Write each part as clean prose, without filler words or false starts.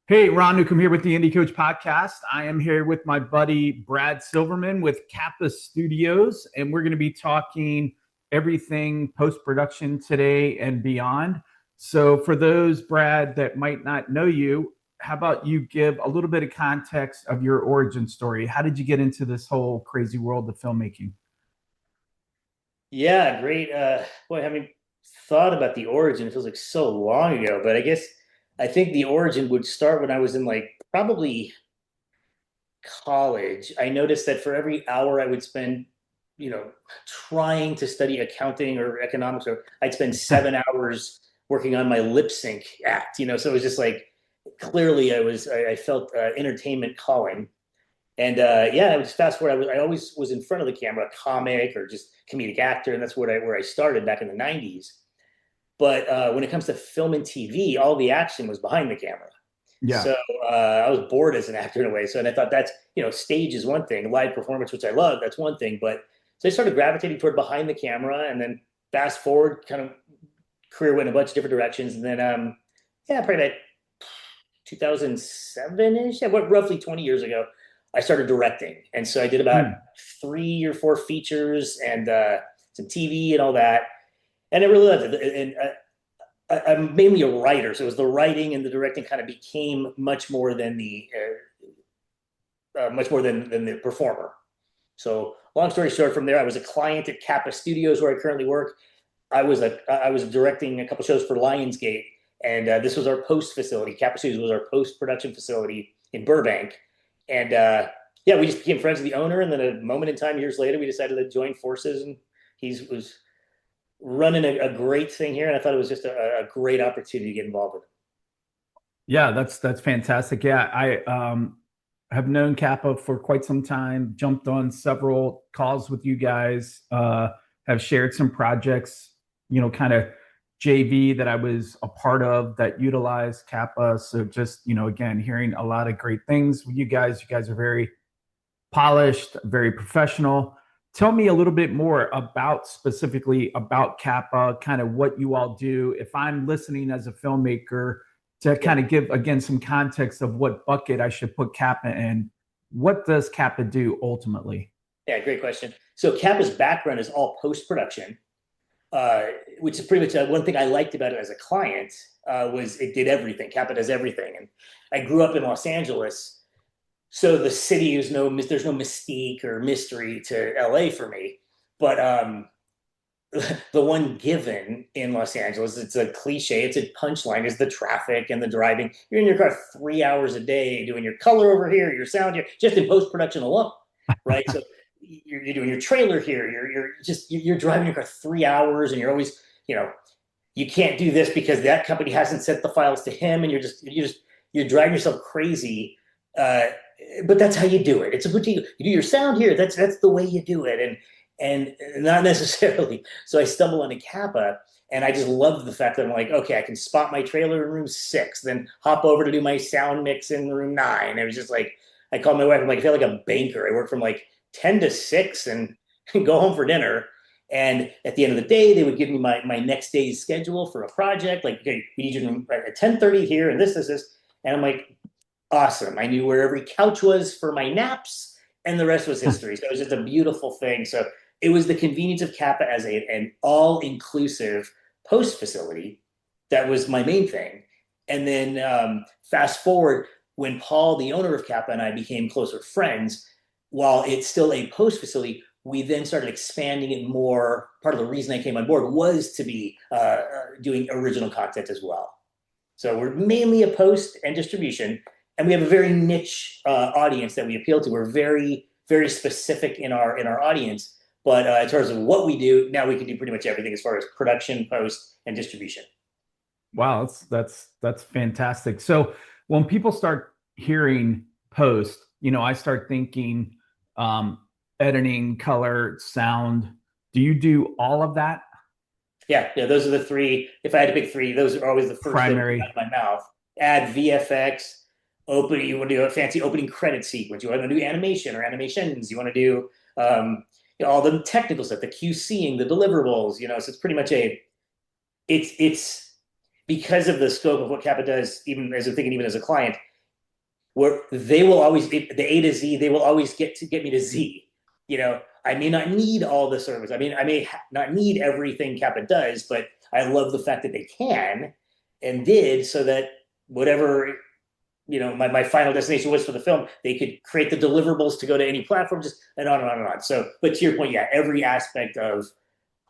Hey, Ron Newcomb here with the Indie Coach Podcast. I am here with my buddy Brad Silverman with Kappa Studios, and we're going to be talking everything post-production today and beyond. So for those, Brad, that might not know you, how about you give a little bit of context of your origin story? How did you get into this whole crazy world of filmmaking? Yeah, great. Boy, having thought about the origin, it feels like so long ago, but I think the origin would start when I was in like probably college. I noticed that for every hour I would spend, you know, trying to study accounting or economics, or I'd spend 7 hours working on my lip sync act. So it was just like clearly I felt entertainment calling. And yeah, I was fast forward. I always was in front of the camera, comic or just comedic actor, and that's where I started back in the '90s. But when it comes to film and TV, all the action was behind the camera. Yeah. So I was bored as an actor in a way. So and I thought stage is one thing, live performance, which I love, that's one thing. But so I started gravitating toward behind the camera, and then fast forward, kind of career went in a bunch of different directions, and then yeah, probably about 2007-ish, yeah, what, roughly 20 years ago, I started directing. And so I did about Hmm. 3 or 4 features and some TV and all that. And I really loved it. And I'm mainly a writer. So it was the writing and the directing kind of became much more than than the performer. So long story short, from there, I was a client at Kappa Studios where I currently work. I was directing a couple shows for Lionsgate, and this was our post facility. Kappa Studios was our post production facility in Burbank, and yeah, we just became friends with the owner. And then a moment in time, years later, we decided to join forces, and he was running a great thing here, and I thought it was just a great opportunity to get involved with. Yeah, that's fantastic. Yeah, I have known Kappa for quite some time, jumped on several calls with you guys, have shared some projects, kind of JV that I was a part of that utilized Kappa. So just, again, hearing a lot of great things with you guys. You guys are very polished, very professional. Tell me a little bit more about specifically about Kappa, kind of what you all do. If I'm listening as a filmmaker, to Yeah, kind of give again some context of what bucket I should put Kappa in, what does Kappa do ultimately? yeah, great question. So Kappa's background is all post production, which is pretty much one thing I liked about it as a client was it did everything. Kappa does everything, and I grew up in Los Angeles, so the city is there's no mystique or mystery to LA for me. But the one given in Los Angeles, it's a cliche, it's a punchline, is the traffic and the driving. You're in your car 3 hours a day doing your color over here, your sound here, just in post production alone, right? So you're doing your trailer here. You're driving your car 3 hours, and you're always, you can't do this because that company hasn't sent the files to him, and you're driving yourself crazy. Uh, but that's how you do it. It's a boutique. You do your sound here. That's the way you do it, and not necessarily. So I stumble on a Kappa, and I just love the fact that I'm like, okay, I can spot my trailer in room 6, then hop over to do my sound mix in room 9. It was just like I called my wife. I'm like, I feel like a banker. I work from like 10 to 6 and go home for dinner. And at the end of the day, they would give me my next day's schedule for a project. Like, okay, we need you at 10:30 here, and this. And I'm like, awesome. I knew where every couch was for my naps, and the rest was history. So it was just a beautiful thing. So it was the convenience of Kappa as an all-inclusive post facility that was my main thing. And then fast forward, when Paul, the owner of Kappa, and I became closer friends, while it's still a post facility, we then started expanding it more. Part of the reason I came on board was to be doing original content as well. So we're mainly a post and distribution, and we have a very niche audience that we appeal to. We're very, very specific in our audience. But in terms of what we do, now we can do pretty much everything as far as production, post, and distribution. Wow, that's fantastic. So when people start hearing post, I start thinking um, editing, color, sound. Do you do all of that Yeah, yeah, those are the three. If I had to pick three, those are always the first that would come out primary? of my mouth. Add VFX, open. You want to do a fancy opening credit sequence. You want to do animation or animations. You want to do all the technical stuff, the QCing, the deliverables. So it's pretty much it's because of the scope of what Kappa does. Even as I'm thinking, even as a client, where they will always, the A to Z, they will always get me to Z. I may not need all the service. I mean, I may not need everything Kappa does, but I love the fact that they can and did, so that whatever my final destination was for the film, they could create the deliverables to go to any platform, just and on and on and on. So, but to your point, yeah, every aspect of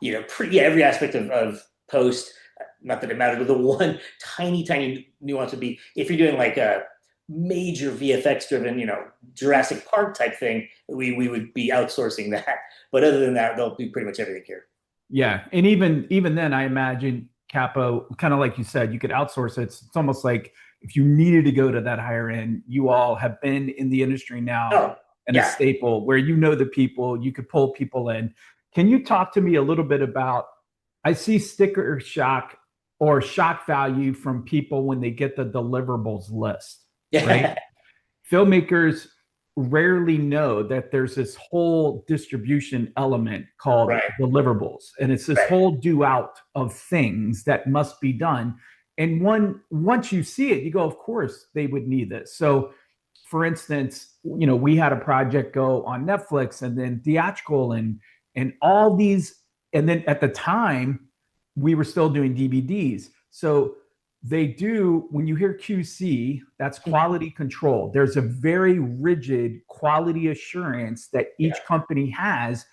every aspect of post. Not that it mattered, but the one tiny nuance would be if you're doing like a major VFX driven, Jurassic Park type thing, we would be outsourcing that. But other than that, they'll do pretty much everything here. Yeah, and even then, I imagine Capo, kind of like you said, you could outsource it. It's almost like if you needed to go to that higher end, you all have been in the industry now Oh, and a yeah. staple where the people, you could pull people in. Can you talk to me a little bit about? I see sticker shock or shock value from people when they get the deliverables list, right? Filmmakers rarely know that there's this whole distribution element called Right. deliverables, and it's this Right. whole do out of things that must be done. And once you see it, you go, of course they would need this. So for instance, we had a project go on Netflix and then theatrical and all these, and then at the time we were still doing DVDs. So they do, when you hear QC, that's quality control. There's a very rigid quality assurance that each company has.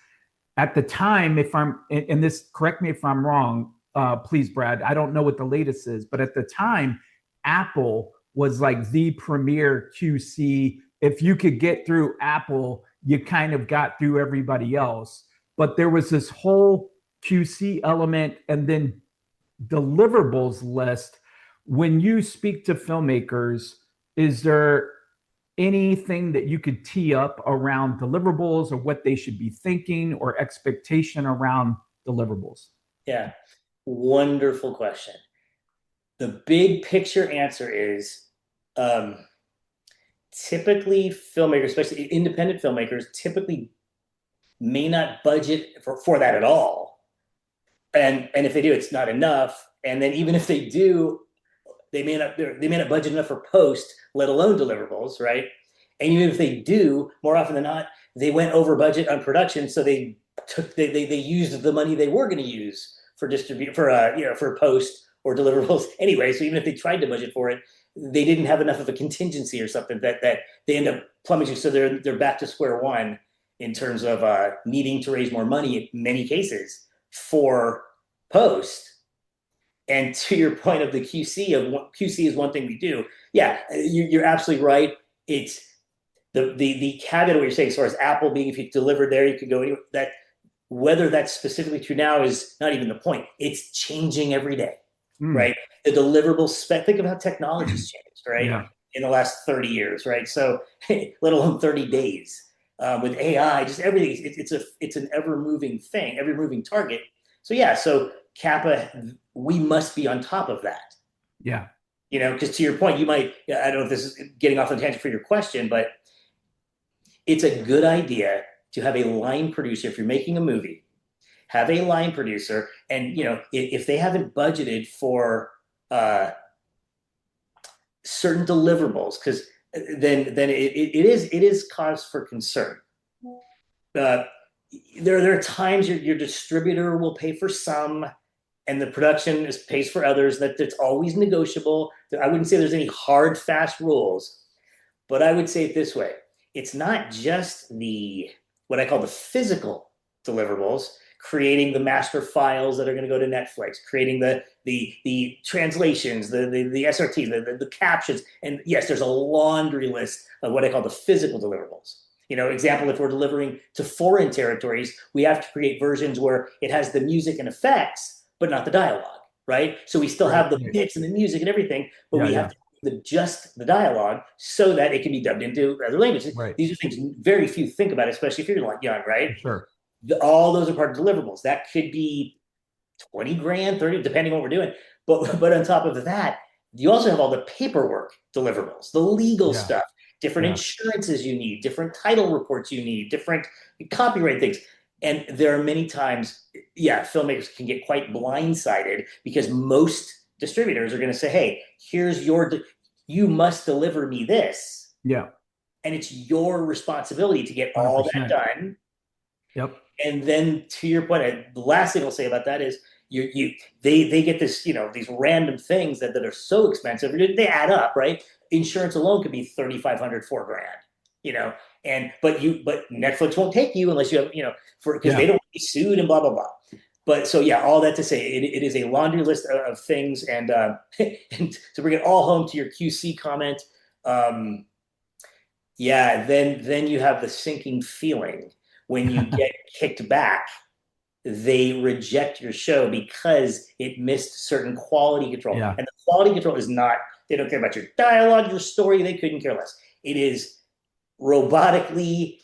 At the time, if I'm, and this, correct me if I'm wrong, please, Brad, I don't know what the latest is, but at the time, Apple was like the premier QC. If you could get through Apple, you kind of got through everybody else. But there was this whole QC element and then deliverables list. When you speak to filmmakers, is there anything that you could tee up around deliverables or what they should be thinking or expectation around deliverables? Yeah. Wonderful question. The big picture answer is um, typically filmmakers, especially independent filmmakers, typically may not budget for that at all. And if they do, it's not enough. And then even if they do, they may not budget enough for post, let alone deliverables, right? And even if they do, more often than not, they went over budget on production, so they used the money they were going to use for distribute for post or deliverables anyway. So even if they tried to budget for it, they didn't have enough of a contingency or something that they end up plummeting. So they're back to square one in terms of needing to raise more money in many cases for post. And to your point of the QC is one thing we do. Yeah, you're absolutely right. It's the caveat of what you're saying as far as Apple being, if you delivered there, you could go anywhere. That whether that's specifically true now is not even the point. It's changing every day, right? The deliverables spec. Think of how technology's changed, right? Yeah. In the last 30 years, right? So let alone 30 days with AI, just everything. It's an ever moving thing, ever moving target. So yeah, so Kappa, we must be on top of that. Yeah. Because to your point, I don't know if this is getting off on a tangent for your question, but it's a good idea to have a line producer. If you're making a movie, have a line producer, and if they haven't budgeted for certain deliverables, because then it is cause for concern. There are times your distributor will pay for some, and the production pays for others. That's always negotiable. I wouldn't say there's any hard, fast rules, but I would say it this way: it's not just what I call the physical deliverables, creating the master files that are going to go to Netflix, creating the translations, the SRT, the captions, and yes, there's a laundry list of what I call the physical deliverables. Example, if we're delivering to foreign territories, we have to create versions where it has the music and effects, but not the dialogue, right? So we still have the bits and the music and everything, but we have to just the dialogue so that it can be dubbed into other languages. Right. These are things very few think about, especially if you're young, right? For sure. All those are part of deliverables. That could be 20 grand, 30, depending on what we're doing. But on top of that, you also have all the paperwork deliverables, the legal stuff, different insurances you need, different title reports you need, different copyright things. And there are many times, filmmakers can get quite blindsided because most distributors are going to say, hey, you must deliver me this. Yeah. and it's your responsibility to get all that 100%. done. Yep. And then to your point, the last thing I'll say about that is they get this, these random things that are so expensive. They add up, right? Insurance alone could be 3,500, $4,000, you know, and but Netflix won't take you unless you have, because they Yeah. don't want to be sued and blah blah blah. But so yeah, all that to say, it is a laundry list of things, and and to bring it all home to your QC comment, um, yeah, then you have the sinking feeling when you get kicked back. They reject your show because it missed certain quality control. Yeah. And the quality control is not, they don't care about your dialogue, your story, they couldn't care less. It is robotically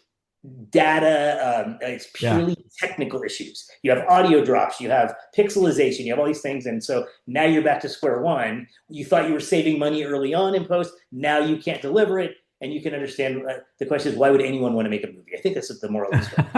data, it's Yeah. purely technical issues. You have audio drops, you have pixelization, you have all these things. And so now you're back to square one. You thought you were saving money early on in post, now you can't deliver it. And you can understand the question is, why would anyone want to make a movie? I think that's the moral of the story.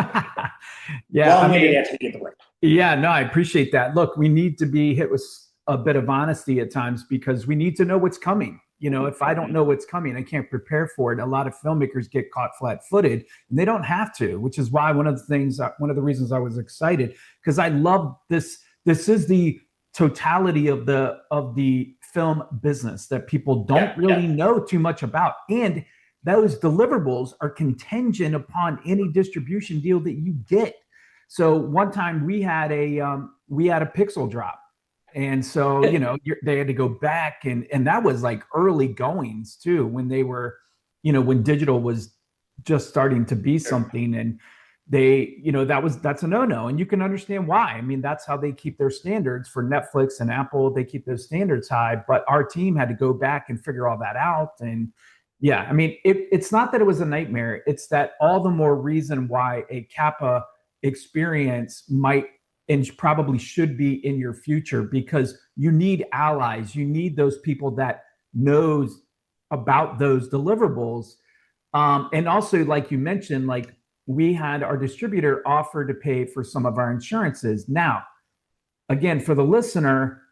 Yeah. I Long-winded mean, answer to get the point. yeah, no, I appreciate that. Look, we need to be hit with a bit of honesty at times because we need to know what's coming. If I don't know what's coming, I can't prepare for it. A lot of filmmakers get caught flat-footed, and they don't have to, which is why one of the reasons I was excited, because I love this. This is the totality of the film business that people don't Yeah, really yeah. know too much about, and those deliverables are contingent upon any distribution deal that you get. So one time we had a pixel drop, and so they had to go back, and that was like early goings too, when they were, when digital was just starting to be Sure. something, and that's a no-no, and you can understand why. I mean, that's how they keep their standards for Netflix and Apple. They keep those standards high, but our team had to go back and figure all that out. And yeah, I mean, it's not that it was a nightmare. It's that all the more reason why a Kappa experience might and probably should be in your future, because you need allies. You need those people that knows about those deliverables. And also, like you mentioned, like we had our distributor offer to pay for some of our insurances. Now, again, for the listener,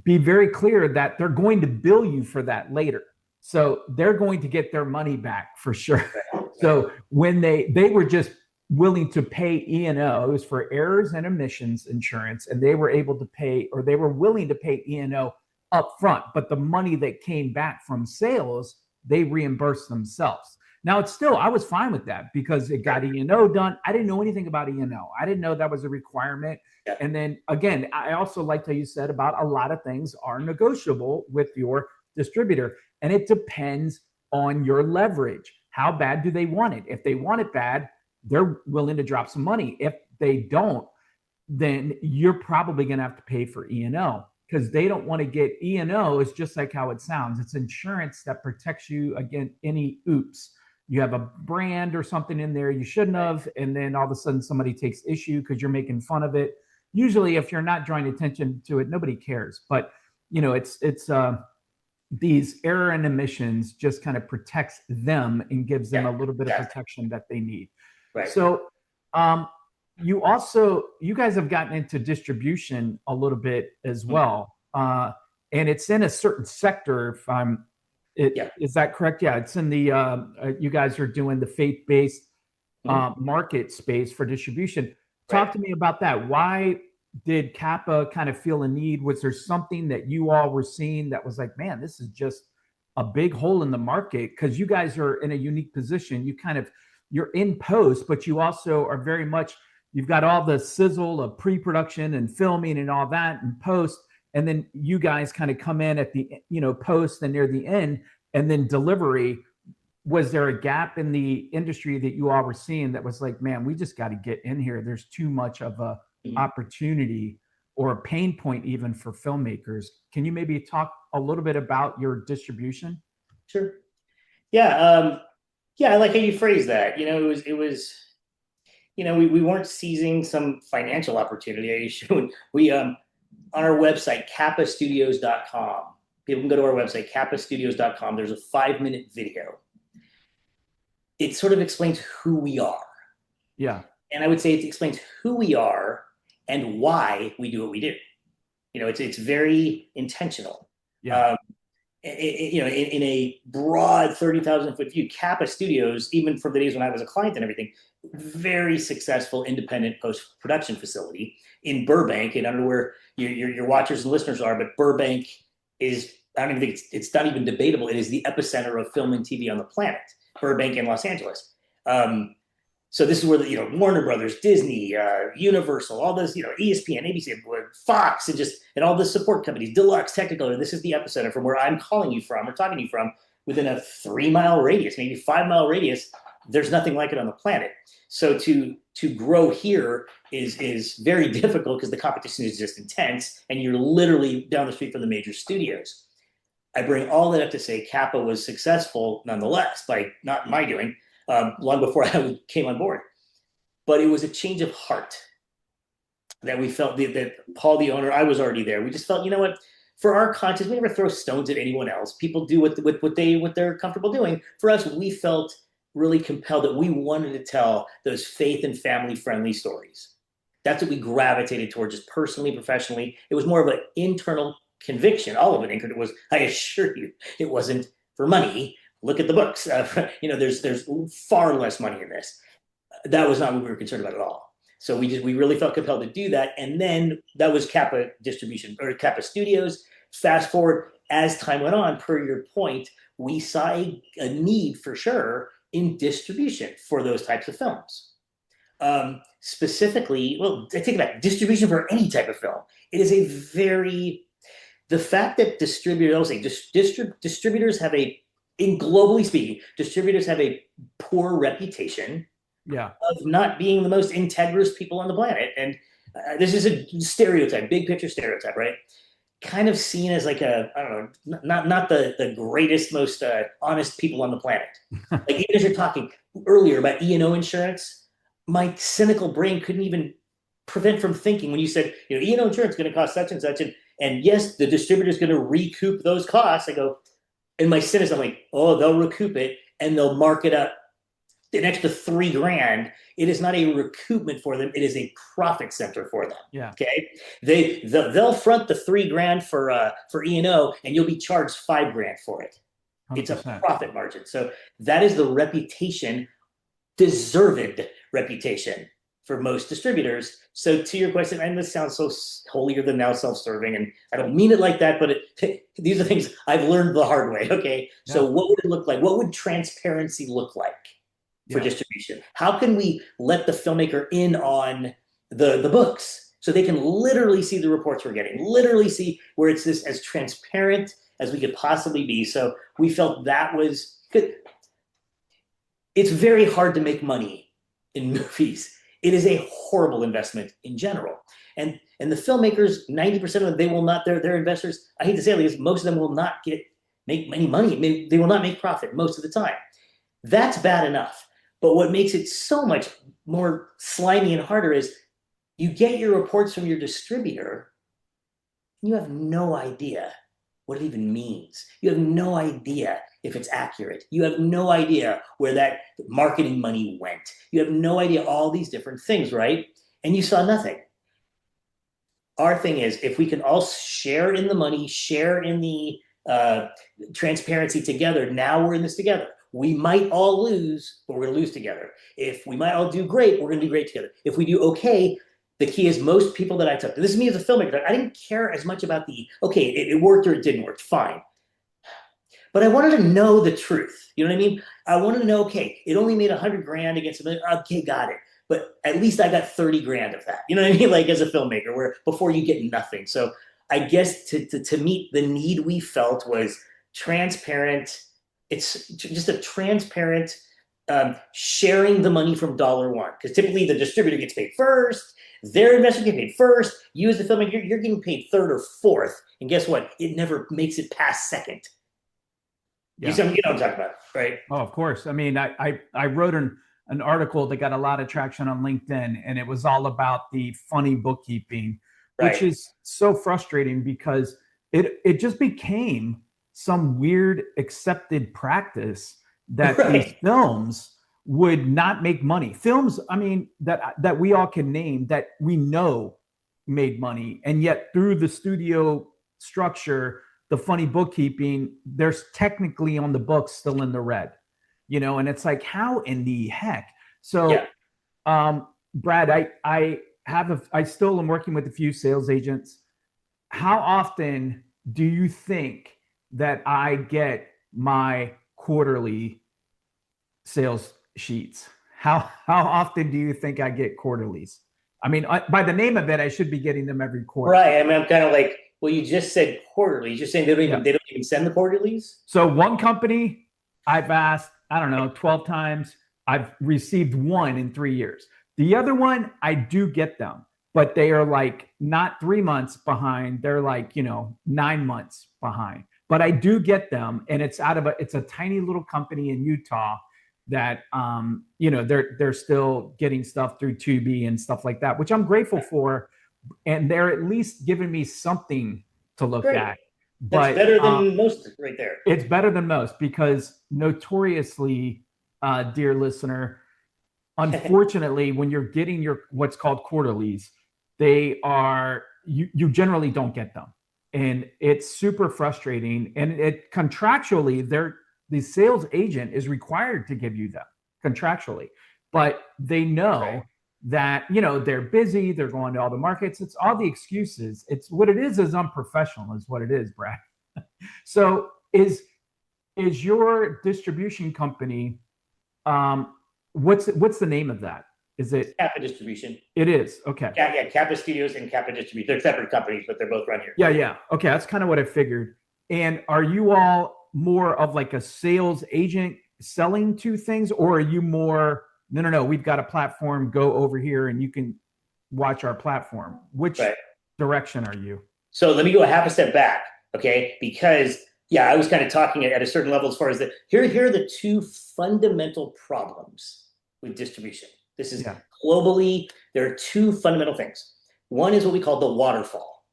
be very clear that they're going to bill you for that later. So they're going to get their money back for sure. Right, right. So when they were just willing to pay E&O, it was for errors and omissions insurance, and they were able to pay, or they were willing to pay E&O up front, but the money that came back from sales, they reimbursed themselves. Now it's still, I was fine with that because it got E&O done. I didn't know anything about E&O. I didn't know that was a requirement. Yeah, And then again, I also liked how you said about a lot of things are negotiable with your distributor, and it depends on your leverage. How bad do they want it? If they want it bad, they're willing to drop some money. If they don't, then you're probably going to have to pay for E&O, because they don't want to get E&O. Is just like how it sounds. It's insurance that protects you against any oops. You have a brand or something in there you shouldn't right. have, and then all of a sudden somebody takes issue because you're making fun of it. Usually, if you're not drawing attention to it, nobody cares. But it's these error and emissions just kind of protects them and gives them Yeah, a little bit of exactly. protection that they need. Right. So you guys have gotten into distribution a little bit as Mhm. well, and it's in a certain sector. If I'm, it Yeah. is that correct? Yeah, it's in the you guys are doing the faith-based Mhm. market space for distribution. Right. Talk to me about that. Why did Kappa kind of feel a need? Was there something that you all were seeing that was like, man, this is just a big hole in the market? Because you guys are in a unique position. You're in post, but you also are very much, you've got all the sizzle of pre-production and filming and all that and post, and then you guys kind of come in at the post and near the end, and then delivery. Was there a gap in the industry that you all were seeing that was like, man, we just got to get in here? There's too much of a Mhm. opportunity or a pain point even for filmmakers. Can you maybe talk a little bit about your distribution? Sure. Yeah. Yeah, I like how you phrase that. We weren't seizing some financial opportunity. We On our website, kappastudios.com. People can go to our website, kappastudios.com. There's a 5-minute video. It sort of explains who we are. Yeah. And I would say it explains who we are and why we do what we do. It's very intentional. Yeah. Um, in a broad 30,000 foot view, Kappa Studios, even from the days when I was a client and everything, very successful independent post production facility in Burbank. And I don't know where your watchers and listeners are, but Burbank is, I don't even think it's not even debatable. It is the epicenter of film and TV on the planet, Burbank and Los Angeles. So this is where Warner Brothers, Disney, Universal, all those ESPN, ABC, Fox, and all the support companies, Deluxe, Technicolor. This is the epicenter from where I'm calling you from or talking to you from. Within a 3 mile radius, maybe 5 mile radius, there's nothing like it on the planet. So to grow here is very difficult because the competition is just intense, and you're literally down the street from the major studios. I bring all that up to say Kappa was successful nonetheless, by not my doing, long before I came on board. But it was a change of heart that we felt that Paul, the owner, I was already there. We just felt, you know what, for our conscience, we never throw stones at anyone else. People do what they're comfortable doing. For us, we felt really compelled that we wanted to tell those faith and family friendly stories. That's what we gravitated towards, just personally, professionally. It was more of an internal conviction. All of it anchored. It was, I assure you, it wasn't for money. Look at the books. There's far less money in this. That was not what we were concerned about at all. So we really felt compelled to do that. And then that was Kappa Distribution or Kappa Studios. Fast forward, as time went on, per your point, we saw a need for sure in distribution for those types of films. Specifically, well, I take it back, distribution for any type of film. It is the fact that distributors have globally speaking, distributors have a poor reputation of not being the most integrous people on the planet. And this is a stereotype, big picture stereotype, right? Kind of seen as like I don't know, not the greatest, most honest people on the planet. Like even as you're talking earlier about E&O insurance, my cynical brain couldn't even prevent from thinking when you said, E&O insurance is going to cost such and such, and yes, the distributor is going to recoup those costs. I go, in my cynicism, I'm like, oh, they'll recoup it and they'll mark it up an extra $3,000. It is not a recoupment for them. It is a profit center for them. Yeah. Okay. They'll front the $3,000 for E&O, and you'll be charged $5,000 for it. 100%. It's a profit margin. So that is the reputation, deserved reputation for most distributors. So to your question, and this sounds so holier than thou, self-serving, and I don't mean it like that, but these are things I've learned the hard way. Okay. Yeah. So what would it look like? What would transparency look like for distribution? How can we let the filmmaker in on the books so they can literally see the reports we're getting, literally see where it's this as transparent as we could possibly be? So we felt that was good. It's very hard to make money in movies. It is a horrible investment in general. And the filmmakers, 90% of them, they will not, their investors, I hate to say it, because most of them will not make any money. They will not make profit most of the time. That's bad enough. But what makes it so much more slimy and harder is you get your reports from your distributor, and you have no idea what it even means. You have no idea if it's accurate. You have no idea where that marketing money went. You have no idea all these different things, right? And you saw nothing. Our thing is, if we can all share in the money, share in the transparency together, now we're in this together. We might all lose, but we're going to lose together. If we might all do great, we're going to do great together. If we do okay, the key is most people that I took, this is me as a filmmaker, I didn't care as much about it worked or it didn't work, fine. But I wanted to know the truth. You know what I mean? I wanted to know, okay, it only made $100,000 against $1 million. Okay, got it. But at least I got $30,000 of that. You know what I mean? Like as a filmmaker, where before you get nothing. So I guess to meet the need we felt was transparent. It's just a transparent sharing the money from dollar one. Because typically the distributor gets paid first, their investor gets paid first. You as the filmmaker, you're getting paid third or fourth. And guess what? It never makes it past second. Yeah. You know what I'm talking about, right? Oh, of course. I mean, I wrote an article that got a lot of traction on LinkedIn, and it was all about the funny bookkeeping, which is so frustrating because it just became some weird accepted practice that these films would not make money. Films, I mean, that we all can name that we know made money, and yet through the studio structure, the funny bookkeeping, there's technically on the books still in the red, and it's like, how in the heck? So, Yeah. Brad, I still am working with a few sales agents. How often do you think that I get my quarterly sales sheets? How often do you think I get quarterlies? I mean, by the name of it, I should be getting them every quarter. Right. I mean, I'm kind of like, well, you just said quarterlies. You're saying Yeah. they don't even send the quarterlies? So one company I've asked, I don't know, 12 times. I've received one in 3 years. The other one, I do get them, but they are like not 3 months behind. They're like, 9 months behind. But I do get them, and it's a tiny little company in Utah that they're still getting stuff through Tubi and stuff like that, which I'm grateful for. And they're at least giving me something to look Great. at. That's But better than most right there. it's better than most because notoriously, dear listener, unfortunately, when you're getting your what's called quarterlies, you generally don't get them. And it's super frustrating. And it contractually, the sales agent is required to give you them contractually. But they know Right. that, they're busy, they're going to all the markets. It's all the excuses. It's what it is unprofessional, is what it is, Brad. So is your distribution company, what's the name of that? Is it Kappa Distribution. it is? Okay. Yeah, Kappa Studios and Kappa Distribution. They're separate companies, but they're both run here. Yeah, yeah. Okay, that's kind of what I figured. And are you all more of like a sales agent selling to things, or are you more, no, no, no, we've got a platform, go over here and you can watch our platform? Which Right. direction are you? So let me go a half a step back, okay? Because I was kind of talking at a certain level as far as here are the two fundamental problems with distribution. This is Yeah. globally, there are two fundamental things. One is what we call the waterfall.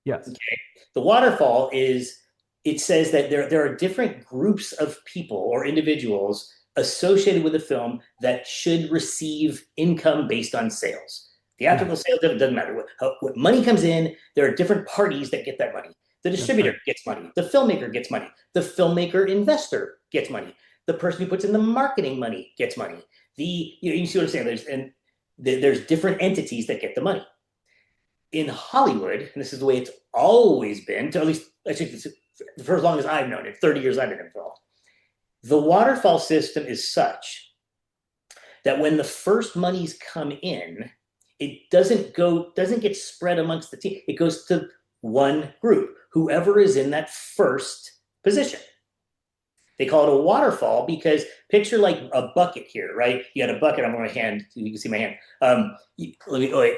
Yes. Okay. The waterfall is, it says that there are different groups of people or individuals associated with a film that should receive income based on sales. Theatrical sales, doesn't matter. What money comes in, there are different parties that get that money. The distributor gets money. The filmmaker gets money. The filmmaker investor gets money. The person who puts in the marketing money gets money. You see what I'm saying? There's different entities that get the money. In Hollywood, and this is the way it's always been, to at least I think for as long as I've known it, 30 years I've been involved, the waterfall system is such that when the first monies come in, it doesn't get spread amongst the team. It goes to one group, whoever is in that first position. They call it a waterfall because picture like a bucket here, right? You got a bucket on my hand. So you can see my hand. Wait.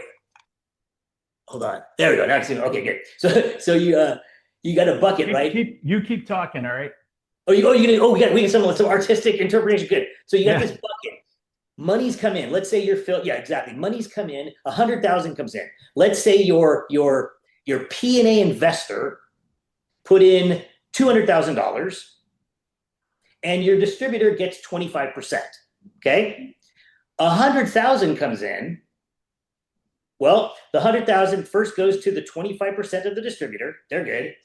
Hold on. There we go. Now I can see. Okay, good. So you got a bucket, right? Keep talking. All right. We got some artistic interpretation. Good. So you got this bucket. Money's come in. Let's say yeah, exactly. Money's come in. 100,000 comes in. Let's say your P&A investor put in $200,000, and your distributor gets 25%. Okay, 100,000 comes in. Well, the 100,000 first goes to the 25% of the distributor. They're good.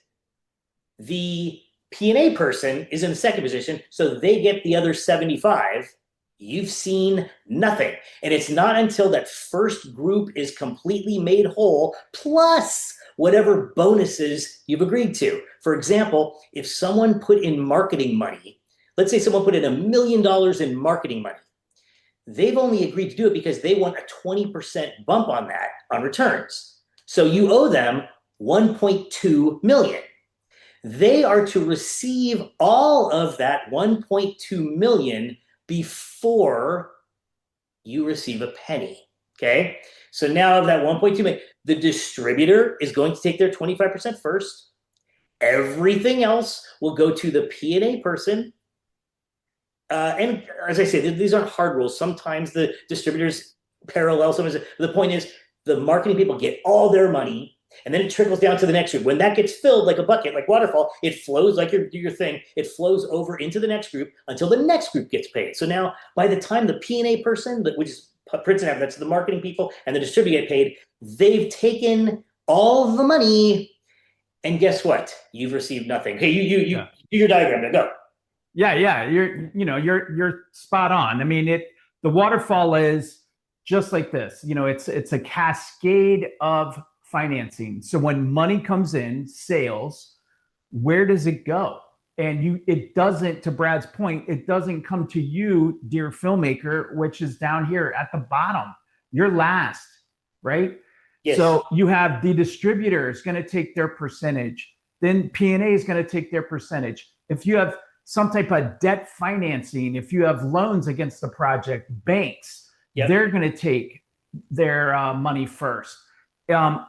The P&A person is in the second position, so they get the other 75. You've seen nothing. And it's not until that first group is completely made whole, plus whatever bonuses you've agreed to. For example, if someone put in marketing money, let's say someone put in $1 million in marketing money, they've only agreed to do it because they want a 20% bump on that on returns. So you owe them 1.2 million. They are to receive all of that 1.2 million before you receive a penny. Okay. So now of that 1.2 million, the distributor is going to take their 25% first. Everything else will go to the P&A person. And as I say, these aren't hard rules. Sometimes the distributors parallel. Sometimes the point is the marketing people get all their money, and then it trickles down to the next group. When that gets filled like a bucket, like waterfall, it flows like your thing. It flows over into the next group until the next group gets paid. So now, by the time the P&A person, which is Prince and Apple, that's the marketing people, and the distributor get paid, they've taken all of the money. And guess what? You've received nothing. Hey, you Yeah. do your diagram. Now go. Yeah. You're spot on. I mean, the waterfall is just like this. It's a cascade of financing. So when money comes in, sales, where does it go? And it doesn't, to Brad's point, it doesn't come to you, dear filmmaker, which is down here at the bottom. You're last, right? Yes. So you have the distributor is going to take their percentage. Then P&A is going to take their percentage. If you have some type of debt financing, if you have loans against the project, banks, Yep. they're going to take their money first. Um,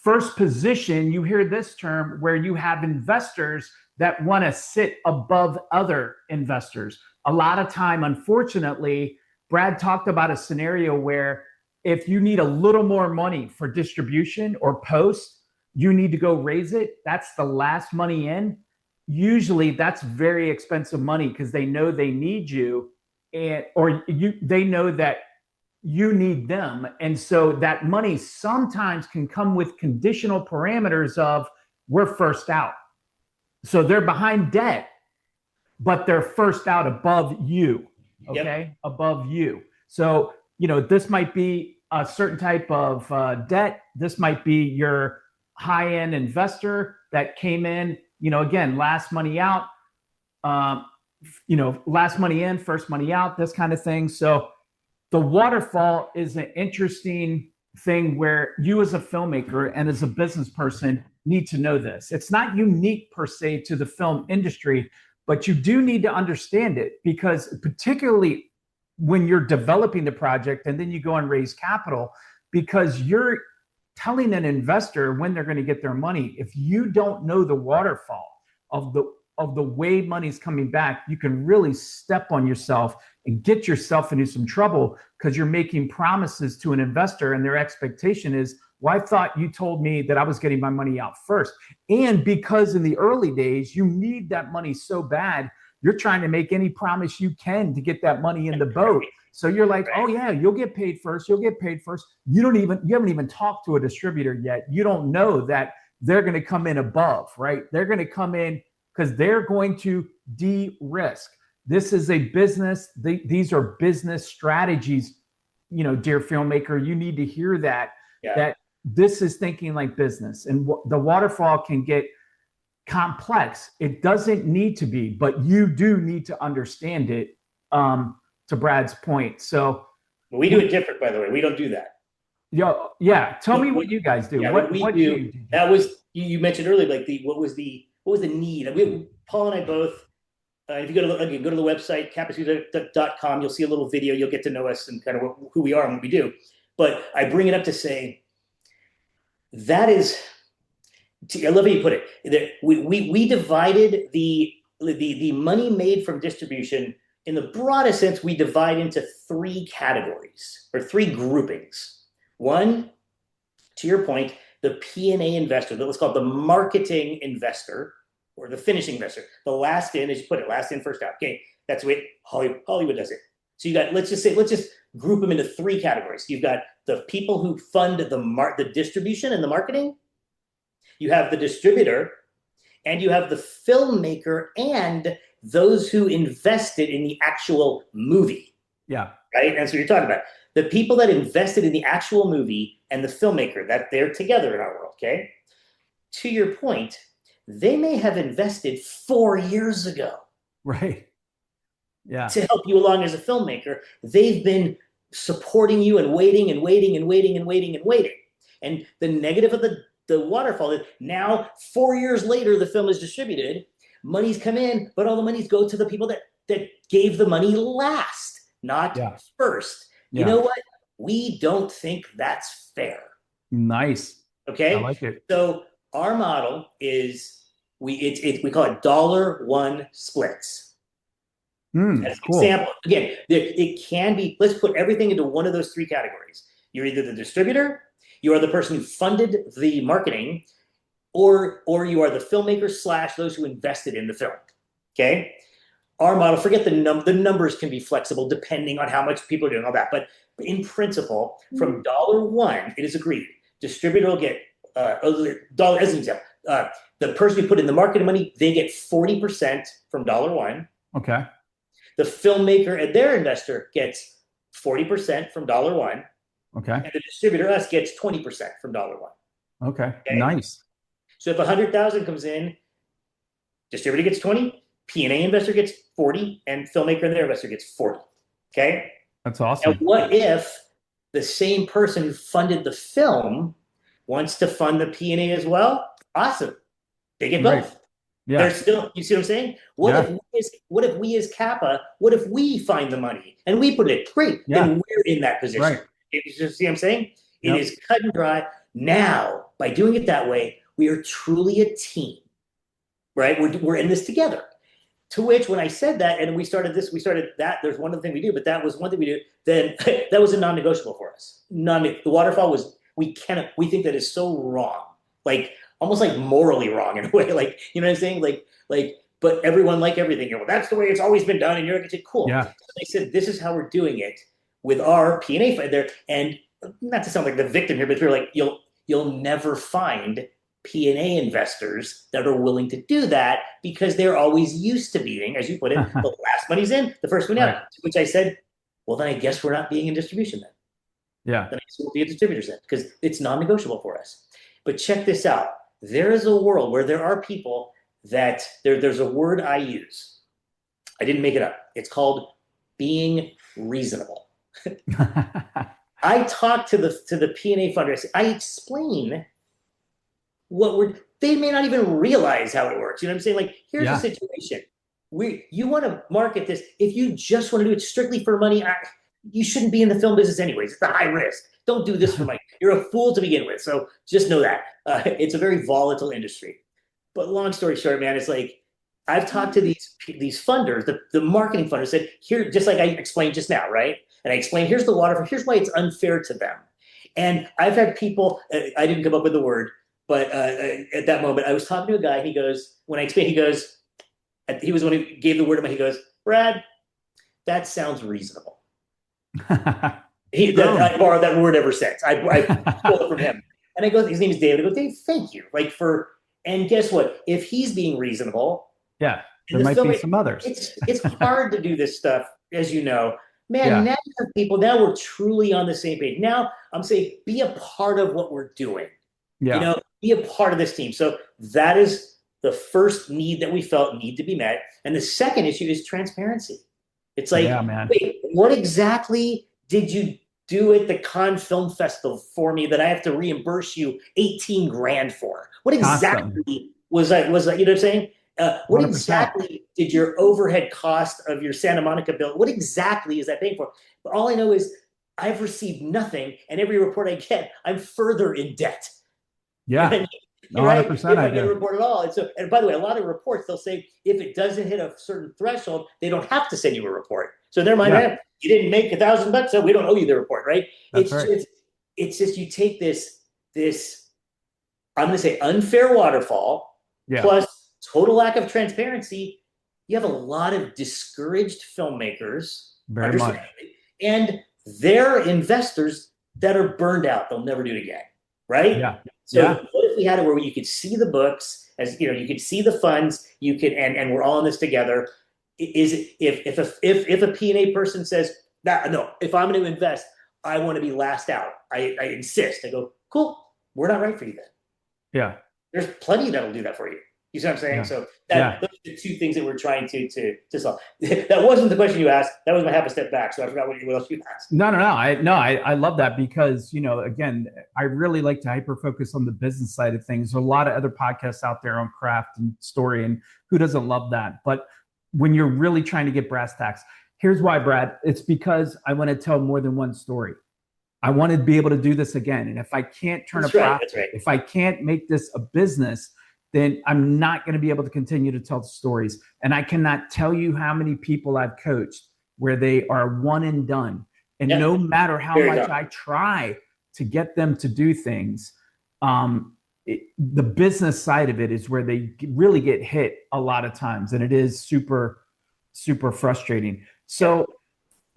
First position, you hear this term where you have investors that want to sit above other investors. A lot of time, unfortunately, Brad talked about a scenario where if you need a little more money for distribution or post, you need to go raise it. That's the last money in. Usually that's very expensive money because they know they need you, and or they know that you need them. And so that money sometimes can come with conditional parameters of we're first out. So they're behind debt, but they're first out above you. Yep. Okay. Above you. So, this might be a certain type of debt. This might be your high end investor that came in, again, last money out, um, last money in, first money out, this kind of thing. So, the waterfall is an interesting thing where you as a filmmaker and as a business person need to know this. It's not unique per se to the film industry, but you do need to understand it because particularly when you're developing the project and then you go and raise capital, because you're telling an investor when they're going to get their money. If you don't know the waterfall of the way money's coming back, you can really step on yourself and get yourself into some trouble because you're making promises to an investor and their expectation is, well, I thought you told me that I was getting my money out first. And because in the early days, you need that money so bad, you're trying to make any promise you can to get that money in the boat. So you're like, oh yeah, you'll get paid first. You'll get paid first. You haven't even talked to a distributor yet. You don't know that they're going to come in above, right? They're going to come in because they're going to de-risk. This is a business. These are business strategies, dear filmmaker. You need to hear that, Yeah. that this is thinking like business. And the waterfall can get complex. It doesn't need to be, but you do need to understand it, to Brad's point. So We do it different, by the way. We don't do that. yeah. Tell me what you guys do. Yeah, What we do do. you do? That was you mentioned earlier, like what was the need? Paul and I both. If you go to the website kappa.com, you'll see a little video. You'll get to know us and kind of who we are and what we do. But I bring it up to say that is. I love how you put it. That we divided the money made from distribution in the broadest sense. We divide into three categories or three groupings. One, to your point, the P&A investor, let's call it the marketing investor or the finishing investor. The last in, as you put it, last in, first out. Okay, that's the way Hollywood does it. So you got, let's just group them into three categories. You've got the people who fund the distribution and the marketing. You have the distributor, and you have the filmmaker and those who invested in the actual movie. Yeah. Right? And so you're talking about the people that invested in the actual movie and the filmmaker, that they're together in our world, okay? To your point, they may have invested 4 years ago. Right. Yeah. To help you along as a filmmaker. They've been supporting you and waiting and waiting and waiting and waiting and waiting. And the negative of the waterfall is now 4 years later, the film is distributed, money's come in, but all the monies go to the people that gave the money last, not first. Yeah. You know what? We don't think that's fair. Nice. Okay. I like it. So our model is we call it $1 splits. As an example, again, it can be, let's put everything into one of those three categories. You're either the distributor, you are the person who funded the marketing, or you are the filmmaker / those who invested in the film. Okay. Our model, forget the numbers can be flexible depending on how much people are doing all that. But in principle, from $1, it is agreed. Distributor will get dollar as an example, The person who put in the marketing money, they get 40% from dollar one. Okay. The filmmaker and their investor gets 40% from dollar one. Okay. And the distributor, us, gets 20% from dollar one. Okay. Nice. So if 100,000 comes in, distributor gets 20, P&A investor gets 40, and filmmaker and their investor gets 40. Okay. That's awesome. Now, what if the same person who funded the film wants to fund the P&A as well? Awesome. They get both. Right. Yeah. They're still, you see what I'm saying? What if we as Kappa, what if we find the money and we put it? Great. Yeah. Then we're in that position. Right. You see what I'm saying? Yep. It is cut and dry. Now, by doing it that way, we are truly a team, right? We're in this together. To which, when I said that, and we started that, there's one other thing we do, but that was one thing we do, then that was a non-negotiable for us. The waterfall was, we think that is so wrong. Like, almost like morally wrong in a way. Like, you know what I'm saying? But everyone like everything. Well, that's the way it's always been done. And you're like, cool. Yeah. So they said, this is how we're doing it with our P&A fund there. And not to sound like the victim here, but we're like, you'll never find P&A investors that are willing to do that because they're always used to being, as you put it, the last money's in, the first one out. Right. To which I said, well, then I guess we're not being in distribution then. Yeah. Then I guess we'll be a distributors then because it's non-negotiable for us. But check this out. There is a world where there are people that there's a word I use. I didn't make it up. It's called being reasonable. I talk to the P&A funders. I explain they may not even realize how it works. You know what I'm saying? Like, here's the situation. You want to market this. If you just want to do it strictly for money, you shouldn't be in the film business anyways. It's a high risk. Don't do this for money. You're a fool to begin with. So just know that. It's a very volatile industry. But long story short, man, it's like, I've talked to these funders, the marketing funders said, here, just like I explained just now, right? And I explained, here's the waterfall, here's why it's unfair to them. And I've had people, I didn't come up with the word, but at that moment, I was talking to a guy, he goes, when I explained, he goes, he was the one who gave the word to me, he goes, Brad, that sounds reasonable. I borrowed that word ever since. I stole it from him. And I go, his name is David. I go, Dave, thank you. And guess what? If he's being reasonable, there might be some others. It's hard to do this stuff, as you know. Man, now you have people, now we're truly on the same page. Now I'm saying, be a part of what we're doing. Yeah. You know, be a part of this team. So that is the first need that we felt need to be met. And the second issue is transparency. It's like, wait, what exactly did you do at the Cannes Film Festival for me that I have to reimburse you 18 grand for? What exactly was that? You know what I'm saying? What 100%. Exactly did your overhead cost of your Santa Monica bill, what exactly is that paying for? But all I know is I've received nothing, and every report I get, I'm further in debt. Yeah. You know what I mean? 100%. I get a report at all. And by the way, a lot of reports, they'll say if it doesn't hit a certain threshold, they don't have to send you a report. So in their mind, you didn't make $1,000, so we don't owe you the report, right? It's just you take this I'm going to say unfair waterfall plus total lack of transparency. You have a lot of discouraged filmmakers, very much, and their investors that are burned out. They'll never do it again, right? Yeah. So what if we had it where you could see the books, as you know, you could see the funds, you could, and we're all in this together. If a P&A person says, no, if I'm going to invest, I want to be last out. I insist. I go, cool. We're not right for you then. Yeah. There's plenty that'll do that for you. You see what I'm saying? So those are the two things that we're trying to solve. That wasn't the question you asked. That was my half a step back. So I forgot what else you asked. No. I love that because, you know, again, I really like to hyper focus on the business side of things. There's a lot of other podcasts out there on craft and story, and who doesn't love that? But when you're really trying to get brass tacks, here's why, Brad. It's because I want to tell more than one story. I want to be able to do this again. And if I can't turn a profit, if I can't make this a business, then I'm not going to be able to continue to tell the stories. And I cannot tell you how many people I've coached where they are one and done. And no matter how much I try to get them to do things, the business side of it is where they really get hit a lot of times. And it is super, super frustrating. So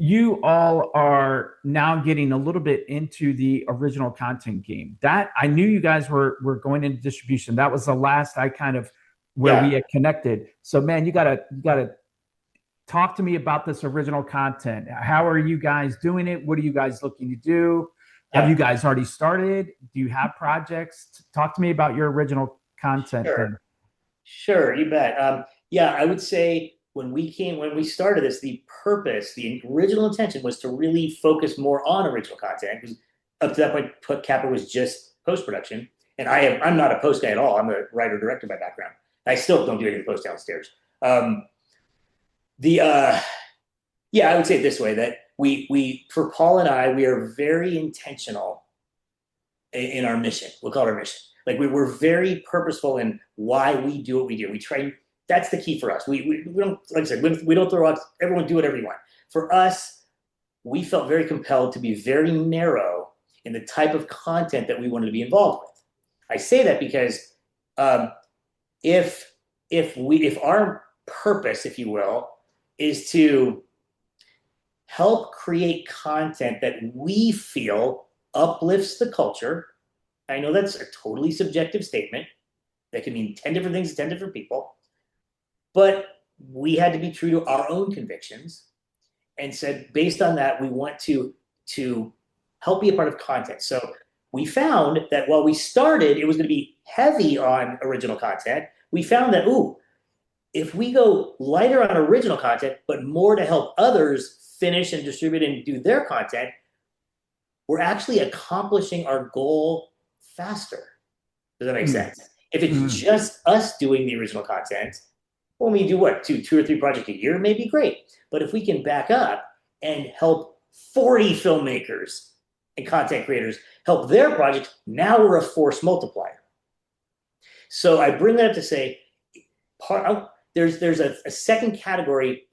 you all are now getting a little bit into the original content game. That I knew you guys were going into distribution. That was the last I kind of where we Yeah, had connected. So man, you gotta talk to me about this original content. How are you guys doing it? What are you guys looking to do? Have you yeah, guys already started? Do you have projects? Talk to me about your original content sure. thing. Sure, you bet. Yeah, I would say when we started this, the purpose, the original intention was to really focus more on original content. Because up to that point, Kappa was just post production, and I'm not a post guy at all. I'm a writer director by background. I still don't do any post downstairs. The Yeah, I would say it this way that we for Paul and I, we are very intentional in our mission. We'll call it our mission. Like we're very purposeful in why we do what we do. We try. That's the key for us. We don't, like I said, we don't throw out. Everyone do whatever you want. For us, we felt very compelled to be very narrow in the type of content that we wanted to be involved with. I say that because um, if if our purpose, if you will, is to help create content that we feel uplifts the culture. I know that's a totally subjective statement that can mean 10 different things to 10 different people, but we had to be true to our own convictions and said, based on that, we want to help be a part of content. So we found that while we started, it was going to be heavy on original content. We found that, ooh, if we go lighter on original content, but more to help others finish and distribute and do their content, we're actually accomplishing our goal faster. Does that make Mm, sense? If it's mm, just us doing the original content, well, we do what, two or three projects a year, maybe great. But if we can back up and help 40 filmmakers and content creators help their projects, now we're a force multiplier. So I bring that up to say, there's a second category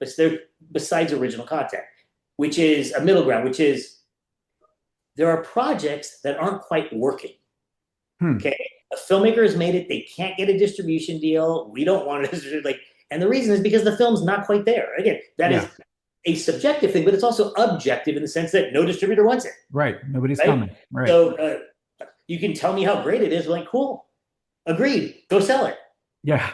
besides original content, which is a middle ground, which is there are projects that aren't quite working. hmm. Okay, a filmmaker has made it; they can't get a distribution deal. We don't want to like, and the reason is because the film's not quite there. Again, that Yeah, is a subjective thing, but it's also objective in the sense that no distributor wants it, right. Nobody's right? coming. Right. So you can tell me how great it is. Like, cool, agreed. Go sell it. Yeah.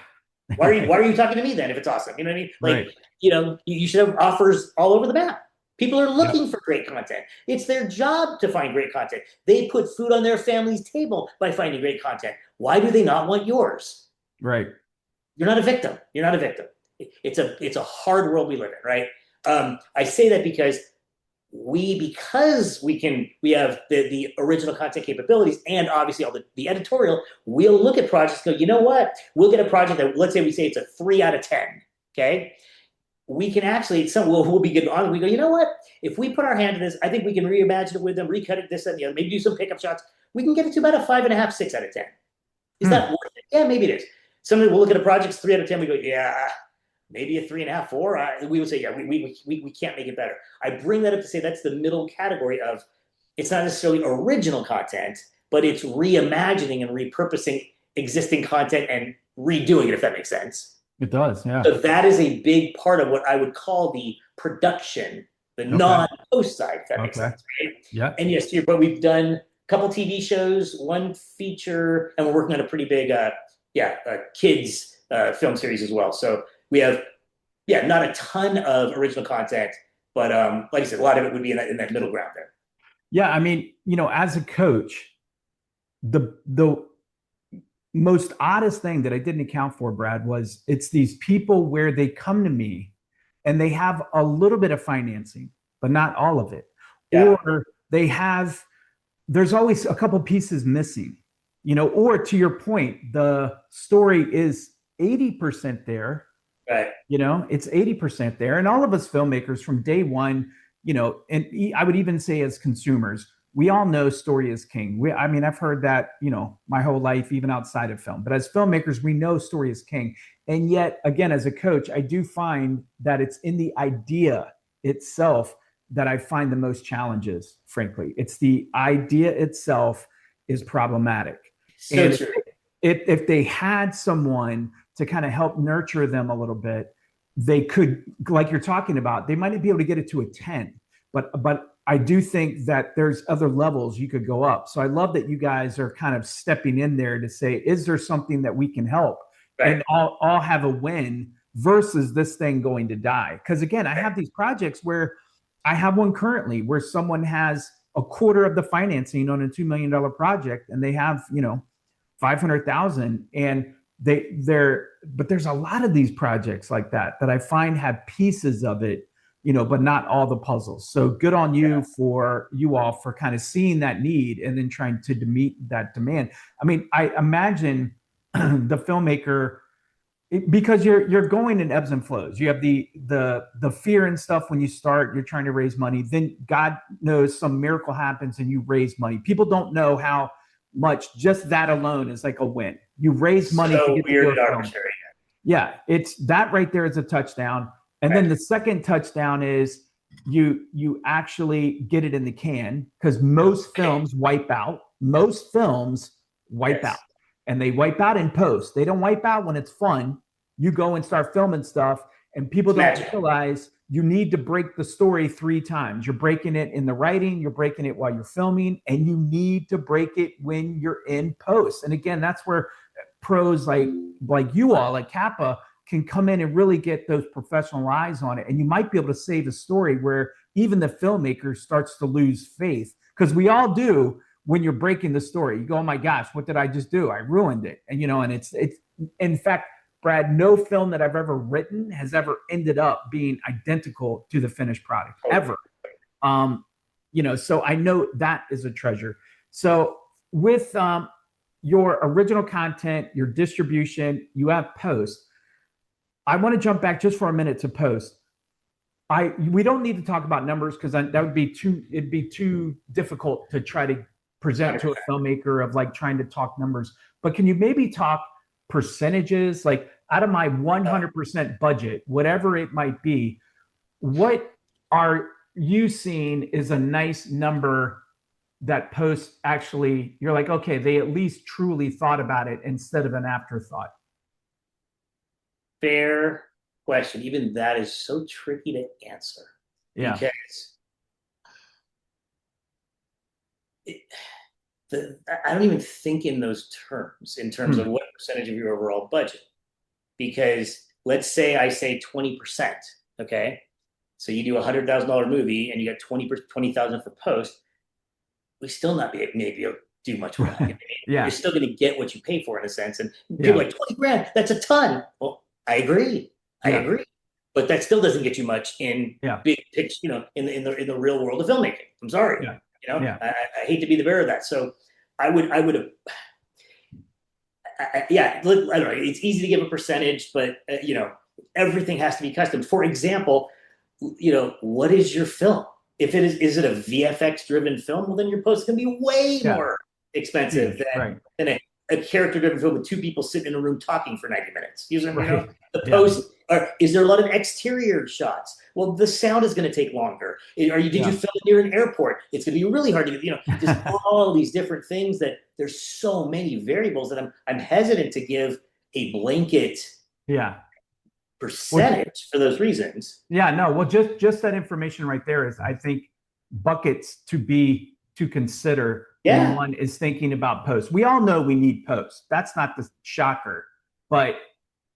Why are you talking to me then if it's awesome? You know what I mean? Like, Right. you should have offers all over the map. People are Yep. looking for great content. It's their job to find great content. They put food on their family's table by finding great content. Why do they not want yours? Right. You're not a victim. You're not a victim. It's a hard world we live in, right? I say that because we have the original content capabilities and obviously all the editorial, we'll look at projects and go, you know what, we'll get a project that, let's say we say it's a 3 out of 10. Okay, we can actually we'll be good on. We go, you know what, if we put our hand to this, I think we can reimagine it with them, recut it, this and the other, maybe do some pickup shots. We can get it to about a 5.5, 6 out of 10. Is that Hmm. worth it? Yeah, maybe it is. Somebody will look at a project 3 out of 10. We go, yeah, maybe a 3.5, 4. We would say, yeah, we can't make it better. I bring that up to say that's the middle category of it's not necessarily original content, but it's reimagining and repurposing existing content and redoing it, if that makes sense. It does. Yeah. So that is a big part of what I would call the production, the Okay. non-post side, if that makes Okay. sense, right? Yeah. And yes, but we've done a couple TV shows, one feature, and we're working on a pretty big, kids film series as well. So we have, yeah, not a ton of original content, but like I said, a lot of it would be in that middle ground there. Yeah. I mean, as a coach, the most oddest thing that I didn't account for, Brad, was it's these people where they come to me and they have a little bit of financing, but not all of it. Yeah, Or there's always a couple pieces missing, or to your point, the story is 80% there, right. it's 80% there. And all of us filmmakers from day one, and I would even say as consumers, we all know story is king. I mean, I've heard that, my whole life, even outside of film. But as filmmakers, we know story is king. And yet, again, as a coach, I do find that it's in the idea itself that I find the most challenges, frankly. It's the idea itself is problematic. So And true. if they had someone to kind of help nurture them a little bit, they could, like you're talking about, they might be able to get it to a 10. but I do think that there's other levels you could go up. So I love that you guys are kind of stepping in there to say, is there something that we can help? Right. And all have a win versus this thing going to die. Because again, I have these projects where I have one currently where someone has a quarter of the financing on a $2 million project, and they have 500,000, and but there's a lot of these projects like that I find have pieces of it, but not all the puzzles. So good on you for you all for kind of seeing that need and then trying to meet that demand. I mean, I imagine the filmmaker, because you're going in ebbs and flows. You have the fear and stuff when you start, you're trying to raise money. Then God knows some miracle happens and you raise money. People don't know how much just that alone is like a win. You raise money to get to do a film. Yeah, it's that right there is a touchdown. And then the second touchdown is you actually get it in the can, because most films wipe out. Most films wipe out. And they wipe out in post. They don't wipe out when it's fun. You go and start filming stuff, and people don't realize you need to break the story 3 times. You're breaking it in the writing, you're breaking it while you're filming, and you need to break it when you're in post. And again, that's where pros like you all, like Kappa, can come in and really get those professional eyes on it. And you might be able to save a story where even the filmmaker starts to lose faith, because we all do. When you're breaking the story, you go, oh my gosh, what did I just do? I ruined it. And, and it's in fact, Brad, no film that I've ever written has ever ended up being identical to the finished product ever. So I know that is a treasure. So with your original content, your distribution, you have post. I want to jump back just for a minute to post. We don't need to talk about numbers, because that would be it'd be too difficult to try to present to a filmmaker of like trying to talk numbers. But can you maybe talk percentages, like out of my 100% budget, whatever it might be, what are you seeing is a nice number that post actually, you're like, okay, they at least truly thought about it instead of an afterthought? Fair question. Even that is so tricky to answer. Yeah. Because I don't even think in those terms, in terms of what percentage of your overall budget. Because let's say I say 20%, okay? So you do $100,000 movie and you got 20,000 for post, we still not be maybe do much more. Right. Yeah. You're still going to get what you pay for in a sense. And people are like, 20 grand, that's a ton. Well, I agree. I agree. But that still doesn't get you much in big picture, in the real world of filmmaking. I'm sorry. I hate to be the bearer of that. So I would have, I don't know. It's easy to give a percentage, but everything has to be custom. For example, what is your film? If it is it a VFX driven film? Well, then your post is going to be way more expensive than a character driven film with 2 people sitting in a room talking for 90 minutes. The post, or is there a lot of exterior shots? Well, the sound is going to take longer. Did you film it near an airport? It's going to be really hard to get, just all these different things that there's so many variables that I'm hesitant to give a blanket percentage for those reasons. Well, just that information right there is, I think, buckets to consider when one is thinking about post. We all know we need post. That's not the shocker, but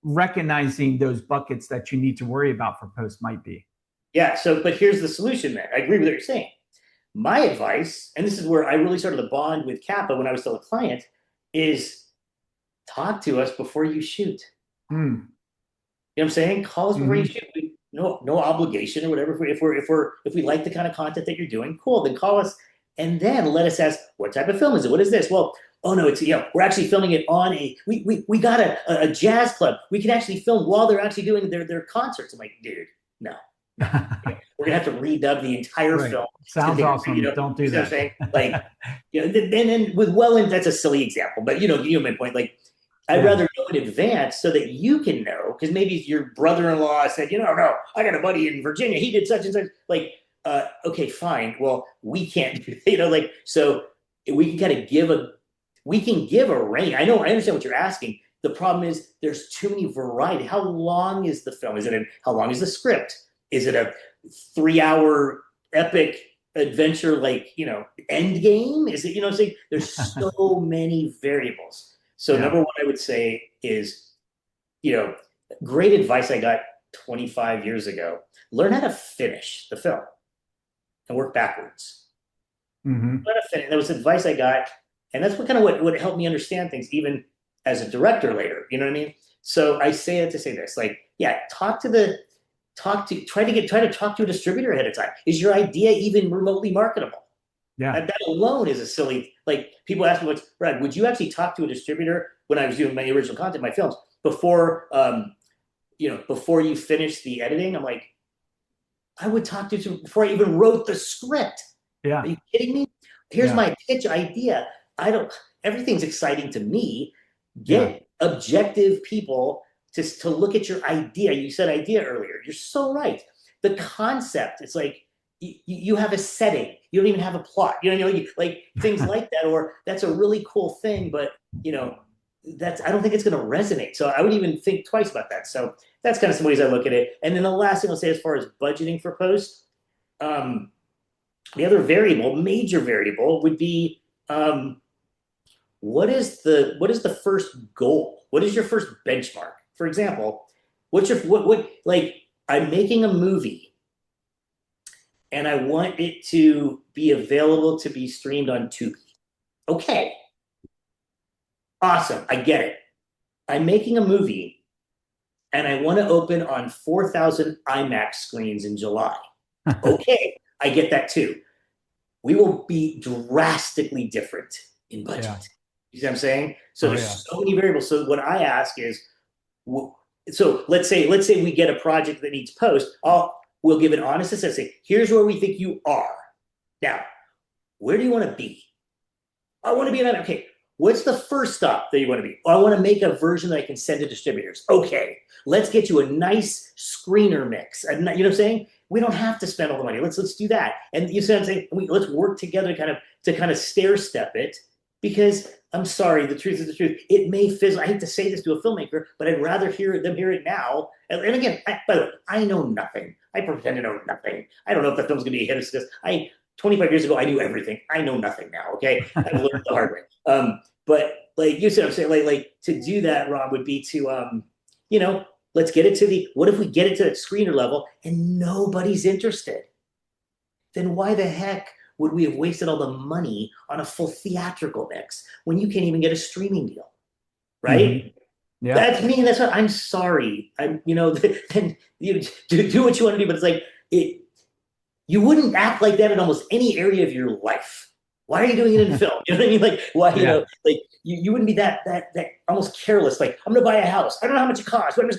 recognizing those buckets that you need to worry about for post might be. But here's the solution then. I agree with what you're saying. My advice, and this is where I really started to bond with Kappa when I was still a client, is talk to us before you shoot. You know what I'm saying? Call us before you shoot. No obligation or whatever. If we like the kind of content that you're doing, cool. Then call us, and then let us ask, what type of film is it? What is this? Well, oh no, it's we're actually filming it on we got a jazz club. We can actually film while they're actually doing their concerts. I'm like, dude, no. We're gonna have to redub the entire film. Sounds awesome. Don't do that. And with that's a silly example, but you know my point. Like, I'd rather know in advance so that you can know, because maybe your brother-in-law said, no, I got a buddy in Virginia. He did such and such. Like, okay, fine. Well, we can't do, so we can kind of give a range. I understand what you're asking. The problem is there's too many variety. How long is the film? How long is the script? Is it a 3-hour epic adventure, like, end game? Is it, what I'm saying? There's so many variables. So Yeah. number one, I would say is, you know, great advice I got 25 years ago. Learn how to finish the film and work backwards. Hmm. Learn how to finish. That was advice I got, and that's what kind of what helped me understand things, even as a director later. You know what I mean? So I say it to say this, like, yeah, try to talk to a distributor ahead of time. Is your idea even remotely marketable? Yeah. That alone is a silly, like, people ask me, what's Brad, would you actually talk to a distributor when I was doing my original content, my films, before before you finish the editing? I'm like, I would talk to you before I even wrote the script. Are Yeah. you kidding me? Here's Yeah. my pitch idea. I don't, everything's exciting to me. Yeah. Get objective people to look at your idea. You said idea earlier. You're so right. The concept, it's like, you have a setting. You don't even have a plot. Like things like that, or that's a really cool thing, but that's, I don't think it's going to resonate. So I would even think twice about that. So that's kind of some ways I look at it. And then the last thing I'll say, as far as budgeting for post, um, the other variable, major variable, would be, what is the first goal? What is your first benchmark? For example, what's your what like, I'm making a movie and I want it to be available to be streamed on Tubi. Okay, awesome, I get it. I'm making a movie and I want to open on 4,000 IMAX screens in July. Okay, I get that too. We will be drastically different in Yeah. budget. You see what I'm saying? So Oh yeah. there's so many variables. So what I ask is, so let's say we get a project that needs post. We'll give an honest assessment. Here's where we think you are. Now, where do you want to be? I want to be an, okay. What's the first stop that you want to be? I want to make a version that I can send to distributors. Okay, let's get you a nice screener mix. You know what I'm saying? We don't have to spend all the money. Let's do that. And you see what I'm saying? Let's work together to kind of stair step it. Because I'm sorry, the truth is the truth. It may fizzle. I hate to say this to a filmmaker, but I'd rather hear them hear it now. And again, by the way, I know nothing. I pretend to know nothing. I don't know if the film's gonna be a hit or this. 25 years ago, I knew everything. I know nothing now. Okay, I've learned the hard way. But like you said, I'm saying, like to do that, Rob, would be to let's get it to the. What if we get it to that screener level and nobody's interested? Then why the heck would we have wasted all the money on a full theatrical mix when you can't even get a streaming deal, Hmm. right? Yeah. That's me. That's what I'm sorry. Then do what you want to do, but it's like it. You wouldn't act like that in almost any area of your life. Why are you doing it in film? You know what I mean? Like, why, Yeah. like you wouldn't be that almost careless. Like, I'm gonna buy a house. I don't know how much it costs, but I'm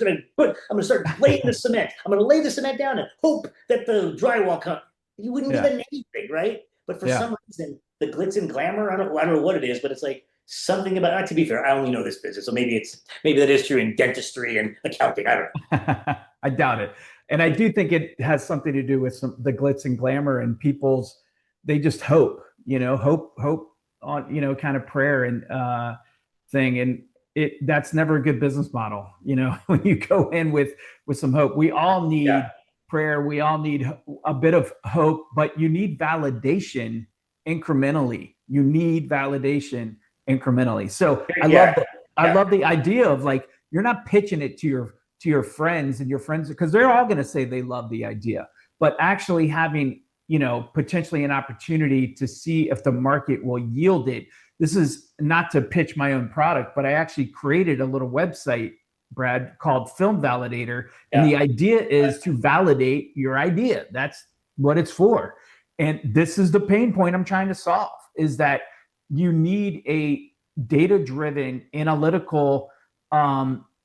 gonna start laying the cement. I'm gonna lay the cement down and hope that the drywall comes. You wouldn't do Yeah. that in anything, right? But for Yeah. some reason, the glitz and glamour, I don't know what it is, but it's like something about, to be fair, I only know this business. So maybe that is true in dentistry and accounting. I don't I doubt it. And I do think it has something to do with the glitz and glamour and people's, they just hope, hope on, kind of prayer and thing. And that's never a good business model, when you go in with some hope. We all know. need prayer. We all need a bit of hope, but you need validation incrementally. You need validation incrementally. So Yeah. I Yeah. love the idea of, like, you're not pitching it to your friends, and your friends, because they're all going to say they love the idea, but actually having, potentially an opportunity to see if the market will yield it. This is not to pitch my own product, but I actually created a little website, Brad, called Film Validator. And Yeah. the idea is to validate your idea. That's what it's for. And this is the pain point I'm trying to solve, is that you need a data driven analytical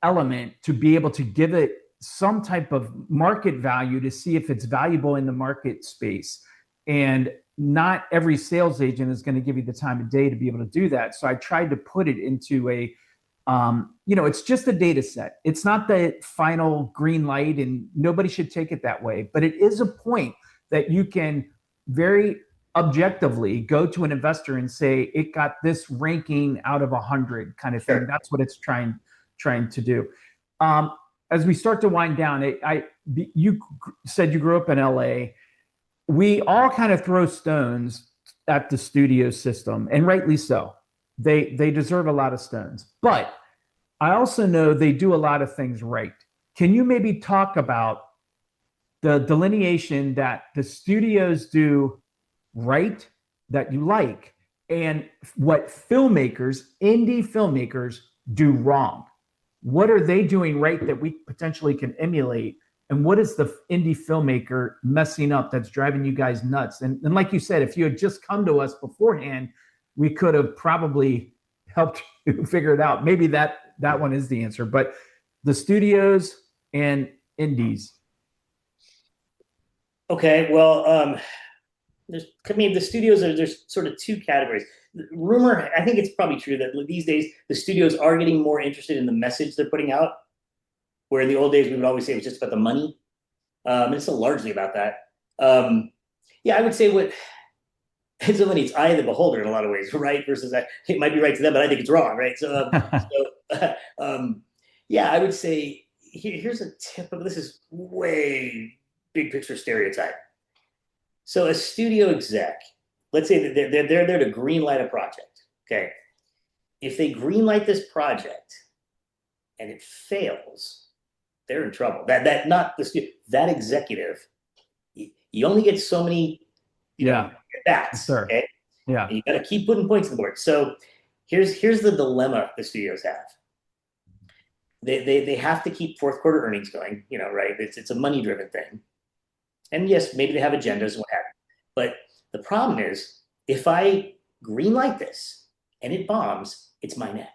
element to be able to give it some type of market value to see if it's valuable in the market space. And not every sales agent is going to give you the time of day to be able to do that. So I tried to put it into it's just a data set. It's not the final green light, and nobody should take it that way. But it is a point that you can very objectively go to an investor and say it got this ranking out of 100 kind of thing. Sure. That's what it's trying to do. As we start to wind down, you said you grew up in LA. we all kind of throw stones at the studio system, and rightly so. They deserve a lot of stones, but I also know they do a lot of things right. Can you maybe talk about the delineation that the studios do right that you like, and what filmmakers, indie filmmakers, do wrong? What are they doing right that we potentially can emulate? And what is the indie filmmaker messing up that's driving you guys nuts? And like you said, if you had just come to us beforehand, we could have probably helped you figure it out. Maybe that one is the answer. But the studios and indies. Okay, well, the studios there's sort of two categories. Rumor, I think it's probably true that these days the studios are getting more interested in the message they're putting out, where in the old days we would always say it was just about the money. And it's still largely about that. Yeah, I would say what it's so it's eye of the beholder in a lot of ways, right? Versus it might be right to them, but I think it's wrong, right? Yeah, I would say here's a tip of this is way big picture stereotype. So a studio exec, let's say that they're there to greenlight a project. Okay, if they greenlight this project and it fails, they're in trouble. That not the studio, that executive. You only get so many, Yeah, bats. sir. Okay, Yeah. and you got to keep putting points on the board. So here's the dilemma the studios have. They have to keep fourth quarter earnings going. Right? It's a money driven thing. And yes, maybe they have agendas and what have you. But the problem is, if I greenlight this and it bombs, it's my neck.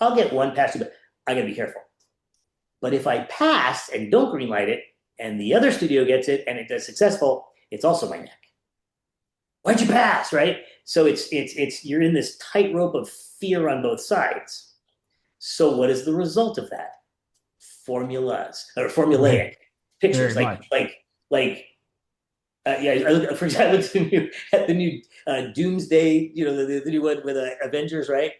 I'll get one pass, but I got to be careful. But if I pass and don't greenlight it, and the other studio gets it and it does successful, it's also my neck. Why'd you pass, right? So it's you're in this tightrope of fear on both sides. So what is the result of that? Formulas or formulaic Right. pictures, Very much. yeah. For example, at the new Doomsday, the new one with Avengers, right?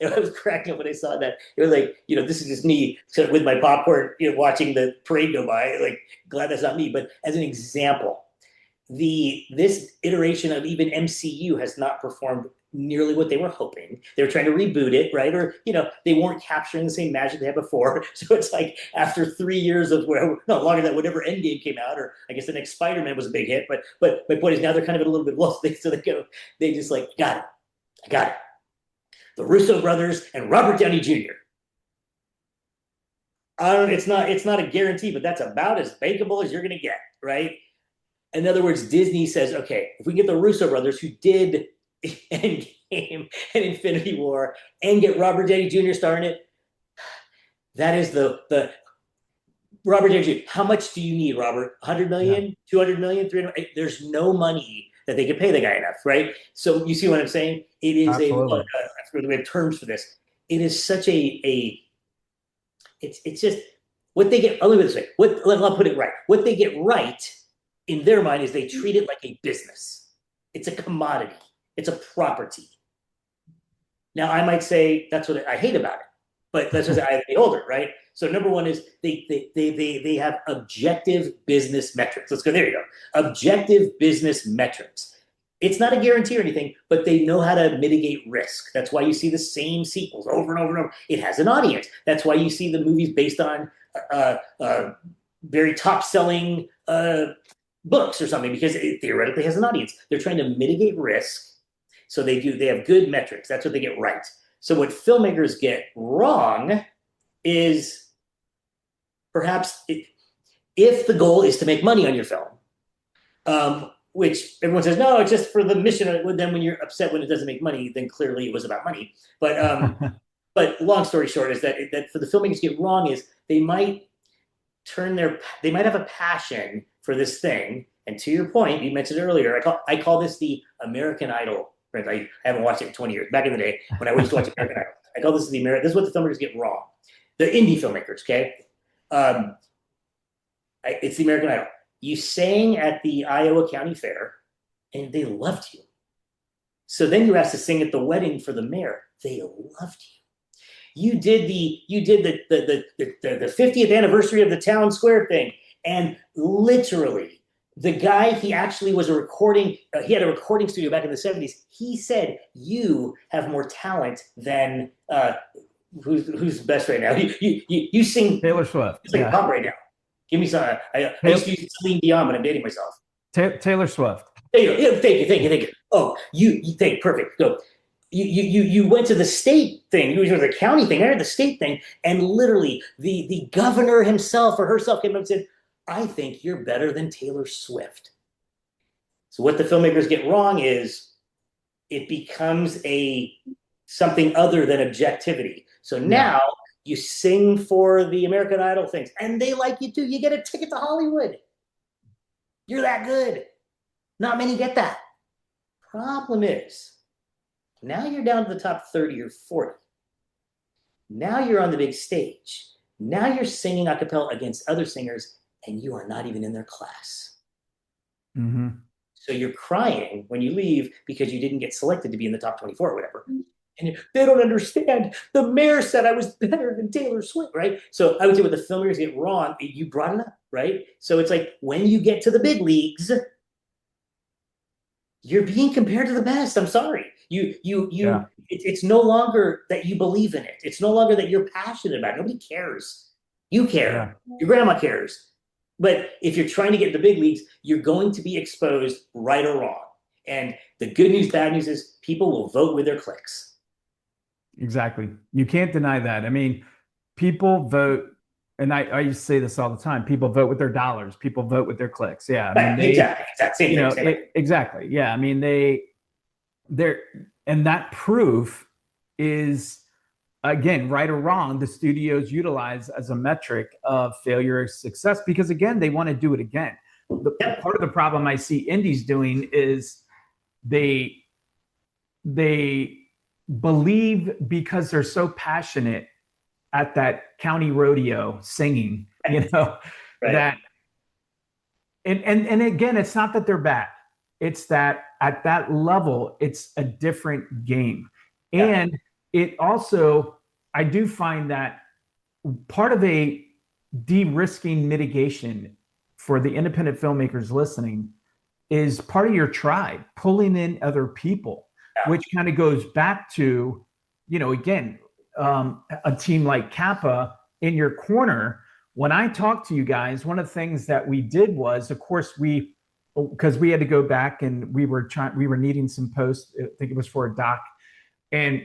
I was cracking up when I saw that. It was like, this is just me with my popcorn, watching the parade go by. Like, glad that's not me. But as an example, this iteration of even MCU has not performed nearly what they were hoping. They were trying to reboot it, right? Or they weren't capturing the same magic they had before. So it's like after 3 years of no longer than whatever Endgame came out, or I guess the next Spider-Man was a big hit. But my point is now they're kind of in a little bit lost. So they just like got it, I got it. The Russo brothers and Robert Downey Jr. It's not a guarantee, but that's about as bankable as you're going to get, right? In other words, Disney says, okay, if we get the Russo brothers who did Endgame and Infinity War and get Robert Downey Jr. starring it, that is the Robert Downey Jr. How much do you need, Robert? 100 million, Yeah. 200 million, 300? There's no money that they could pay the guy enough, right? So you see what I'm saying? It is Absolutely. we have terms for this. It is such it's just what they get. Let me put it this way. I'll put it right. What they get right in their mind is they treat it like a business. It's a commodity. It's a property. Now I might say that's what I hate about it, but that's just I have to be older, right? So number one is they have objective business metrics. Let's go there. You go. Objective business metrics. It's not a guarantee or anything, but they know how to mitigate risk. That's why you see the same sequels over and over and over. It has an audience. That's why you see the movies based on very top-selling books or something, because it theoretically has an audience. They're trying to mitigate risk, so they have good metrics. That's what they get right. So what filmmakers get wrong is perhaps if the goal is to make money on your film, which everyone says, no, it's just for the mission. Then when you're upset when it doesn't make money, then clearly it was about money. But long story short is that for the filmmakers get wrong is they might have a passion for this thing. And to your point, you mentioned earlier, I call this the American Idol. Right? I haven't watched it in 20 years. Back in the day when I used to watch American Idol, I call this this is what the filmmakers get wrong. The indie filmmakers, okay? It's the American Idol. You sang at the Iowa County Fair, and they loved you. So then you were asked to sing at the wedding for the mayor. They loved you. You did the 50th anniversary of the town square thing, and literally The guy, he actually was a recording, he had a recording studio back in the 70s. He said, you have more talent than, who's best right now? You sing, Taylor Swift. it's like Yeah. pop right now. Give me some, I used Taylor, to use Celine Dion, but I'm dating myself. Taylor Swift. There you go. Yeah, thank you. Oh, you think, perfect. Go. You went to the state thing, you went to the county thing, I had the state thing, and literally the governor himself or herself came up and said, I think you're better than Taylor Swift. So what the filmmakers get wrong is it becomes a something other than objectivity. So Yeah. now you sing for the American Idol things, and they like you too. You get a ticket to Hollywood. You're that good. Not many get that. Problem is, now you're down to the top 30 or 40. Now you're on the big stage. Now you're singing a cappella against other singers, and you are not even in their class. Mm-hmm. So you're crying when you leave because you didn't get selected to be in the top 24 or whatever. And they don't understand. The mayor said I was better than Taylor Swift, right? So I would say what the filmmakers get wrong, you brought it up, right? So it's like when you get to the big leagues, you're being compared to the best. I'm sorry. Yeah. It's no longer that you believe in it. It's no longer that you're passionate about it. Nobody cares. You care. Yeah. Your grandma cares. But if you're trying to get in the big leagues, you're going to be exposed right or wrong. And the good news, bad news is people will vote with their clicks. Exactly. You can't deny that. I mean, people vote, and I used to say this all the time. People vote with their dollars. People vote with their clicks. Yeah. I mean, Right, exactly. Same thing. Same thing. exactly. Yeah. I mean, they're, and that proof is, again, right or wrong, the studios utilize as a metric of failure or success because, again, they want to do it again. Yep. Part of the problem I see indies doing is they they believe because they're so passionate at that county rodeo singing, Right. that and again, it's not that they're bad. It's that at that level, it's a different game. Yeah. And it also, I do find that part of a de-risking mitigation for the independent filmmakers listening is part of your tribe, pulling in other people, Yeah. which kind of goes back to, again, a team like Kappa in your corner. When I talked to you guys, one of the things that we did was, of course, because we had to go back and we were needing some posts. I think it was for a doc, and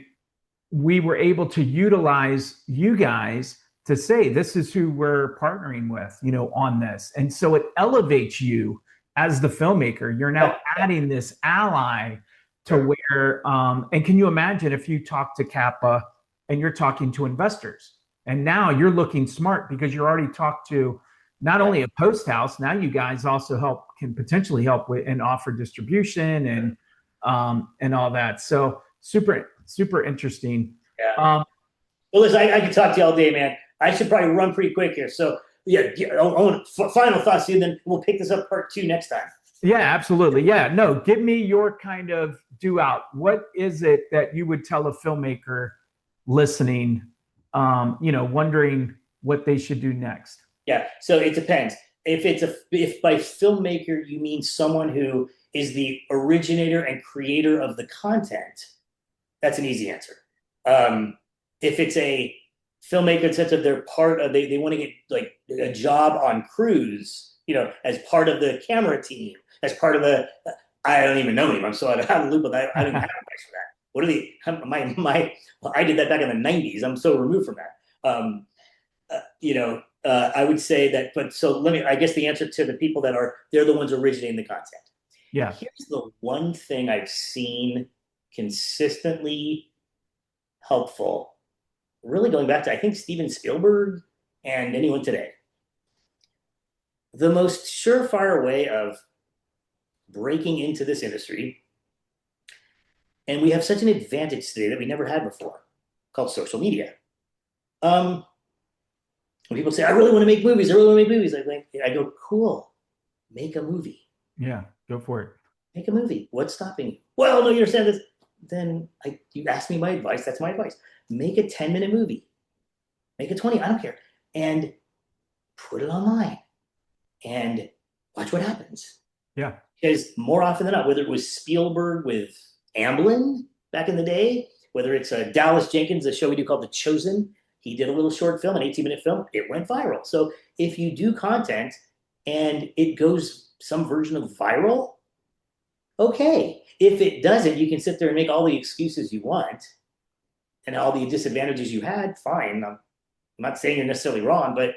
we were able to utilize you guys to say this is who we're partnering with, on this, and so it elevates you as the filmmaker. You're now adding this ally to where, and can you imagine if you talk to Kappa and you're talking to investors, and now you're looking smart because you're already talked to not only a post house, now you guys also can potentially help with and offer distribution and all that. So super interesting. Yeah. Well, listen, I could talk to you all day, man. I should probably run pretty quick here. So, yeah, final thoughts, and then we'll pick this up part 2 next time. Yeah, absolutely. Yeah, no, give me your kind of do out. What is it that you would tell a filmmaker listening, wondering what they should do next? Yeah, so it depends. If by filmmaker you mean someone who is the originator and creator of the content, that's an easy answer. If it's a filmmaker in the sense of they're part of, they want to get like a job on crews, as part of the camera team, as part of the, I don't even know him. I'm so out of the loop, but I don't even have advice for that. What are the, I did that back in the 90s. I'm so removed from that. I would say that, but so I guess the answer to the people they're the ones originating the content. Yeah. Here's the one thing I've seen consistently helpful, really going back to, I think, Steven Spielberg and anyone today. The most surefire way of breaking into this industry, and we have such an advantage today that we never had before, called social media. When people say, I really want to make movies, I go, cool, make a movie. Yeah, go for it. Make a movie. What's stopping you? Well, no, you understand this. Then you ask me my advice. That's my advice. Make a 10-minute movie. Make a 20, I don't care. And put it online. And watch what happens. Yeah. Because more often than not, whether it was Spielberg with Amblin back in the day, whether it's Dallas Jenkins, a show we do called The Chosen, he did a little short film, an 18-minute film, it went viral. So if you do content and it goes some version of viral, okay. If it doesn't, you can sit there and make all the excuses you want and all the disadvantages you had, fine. I'm not saying you're necessarily wrong, but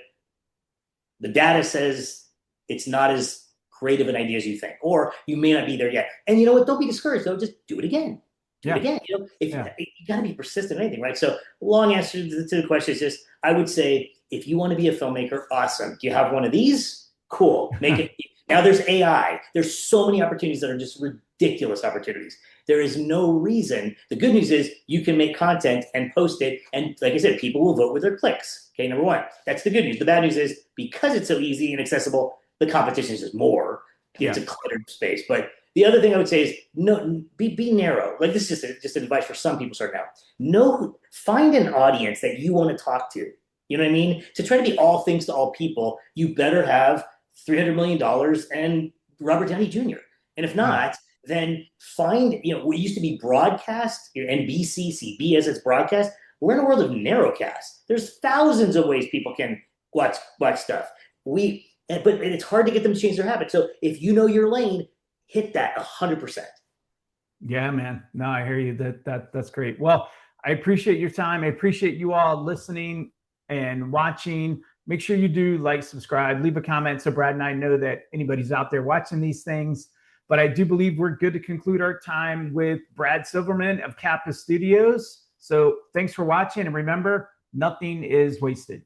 the data says it's not as great of an idea as you think, or you may not be there yet. And you know what? Don't be discouraged though. Just do it again. Do it again. You know, if you got to be persistent in anything, right? So, long answer to the question is just, I would say, if you want to be a filmmaker, awesome. Do you have one of these? Cool. Make it. Now there's AI. There's so many opportunities that are just ridiculous opportunities. There is no reason. The good news is you can make content and post it. And like I said, people will vote with their clicks. Okay, number one. That's the good news. The bad news is because it's so easy and accessible, the competition is just more. It's a cluttered space. But the other thing I would say is no, be narrow. Like this is just advice for some people starting out. Find an audience that you want to talk to. You know what I mean? To try to be all things to all people, you better have $300 million and Robert Downey Jr. And if not, then find, what used to be broadcast, NBC, CBS, it's broadcast. We're in a world of narrowcast. There's thousands of ways people can watch stuff. But it's hard to get them to change their habits. So if you know your lane, hit that 100%. Yeah, man. No, I hear you. That's great. Well, I appreciate your time. I appreciate you all listening and watching. Make sure you do like, subscribe, leave a comment so Brad and I know that anybody's out there watching these things. But I do believe we're good to conclude our time with Brad Silverman of Kappa Studios. So thanks for watching. And remember, nothing is wasted.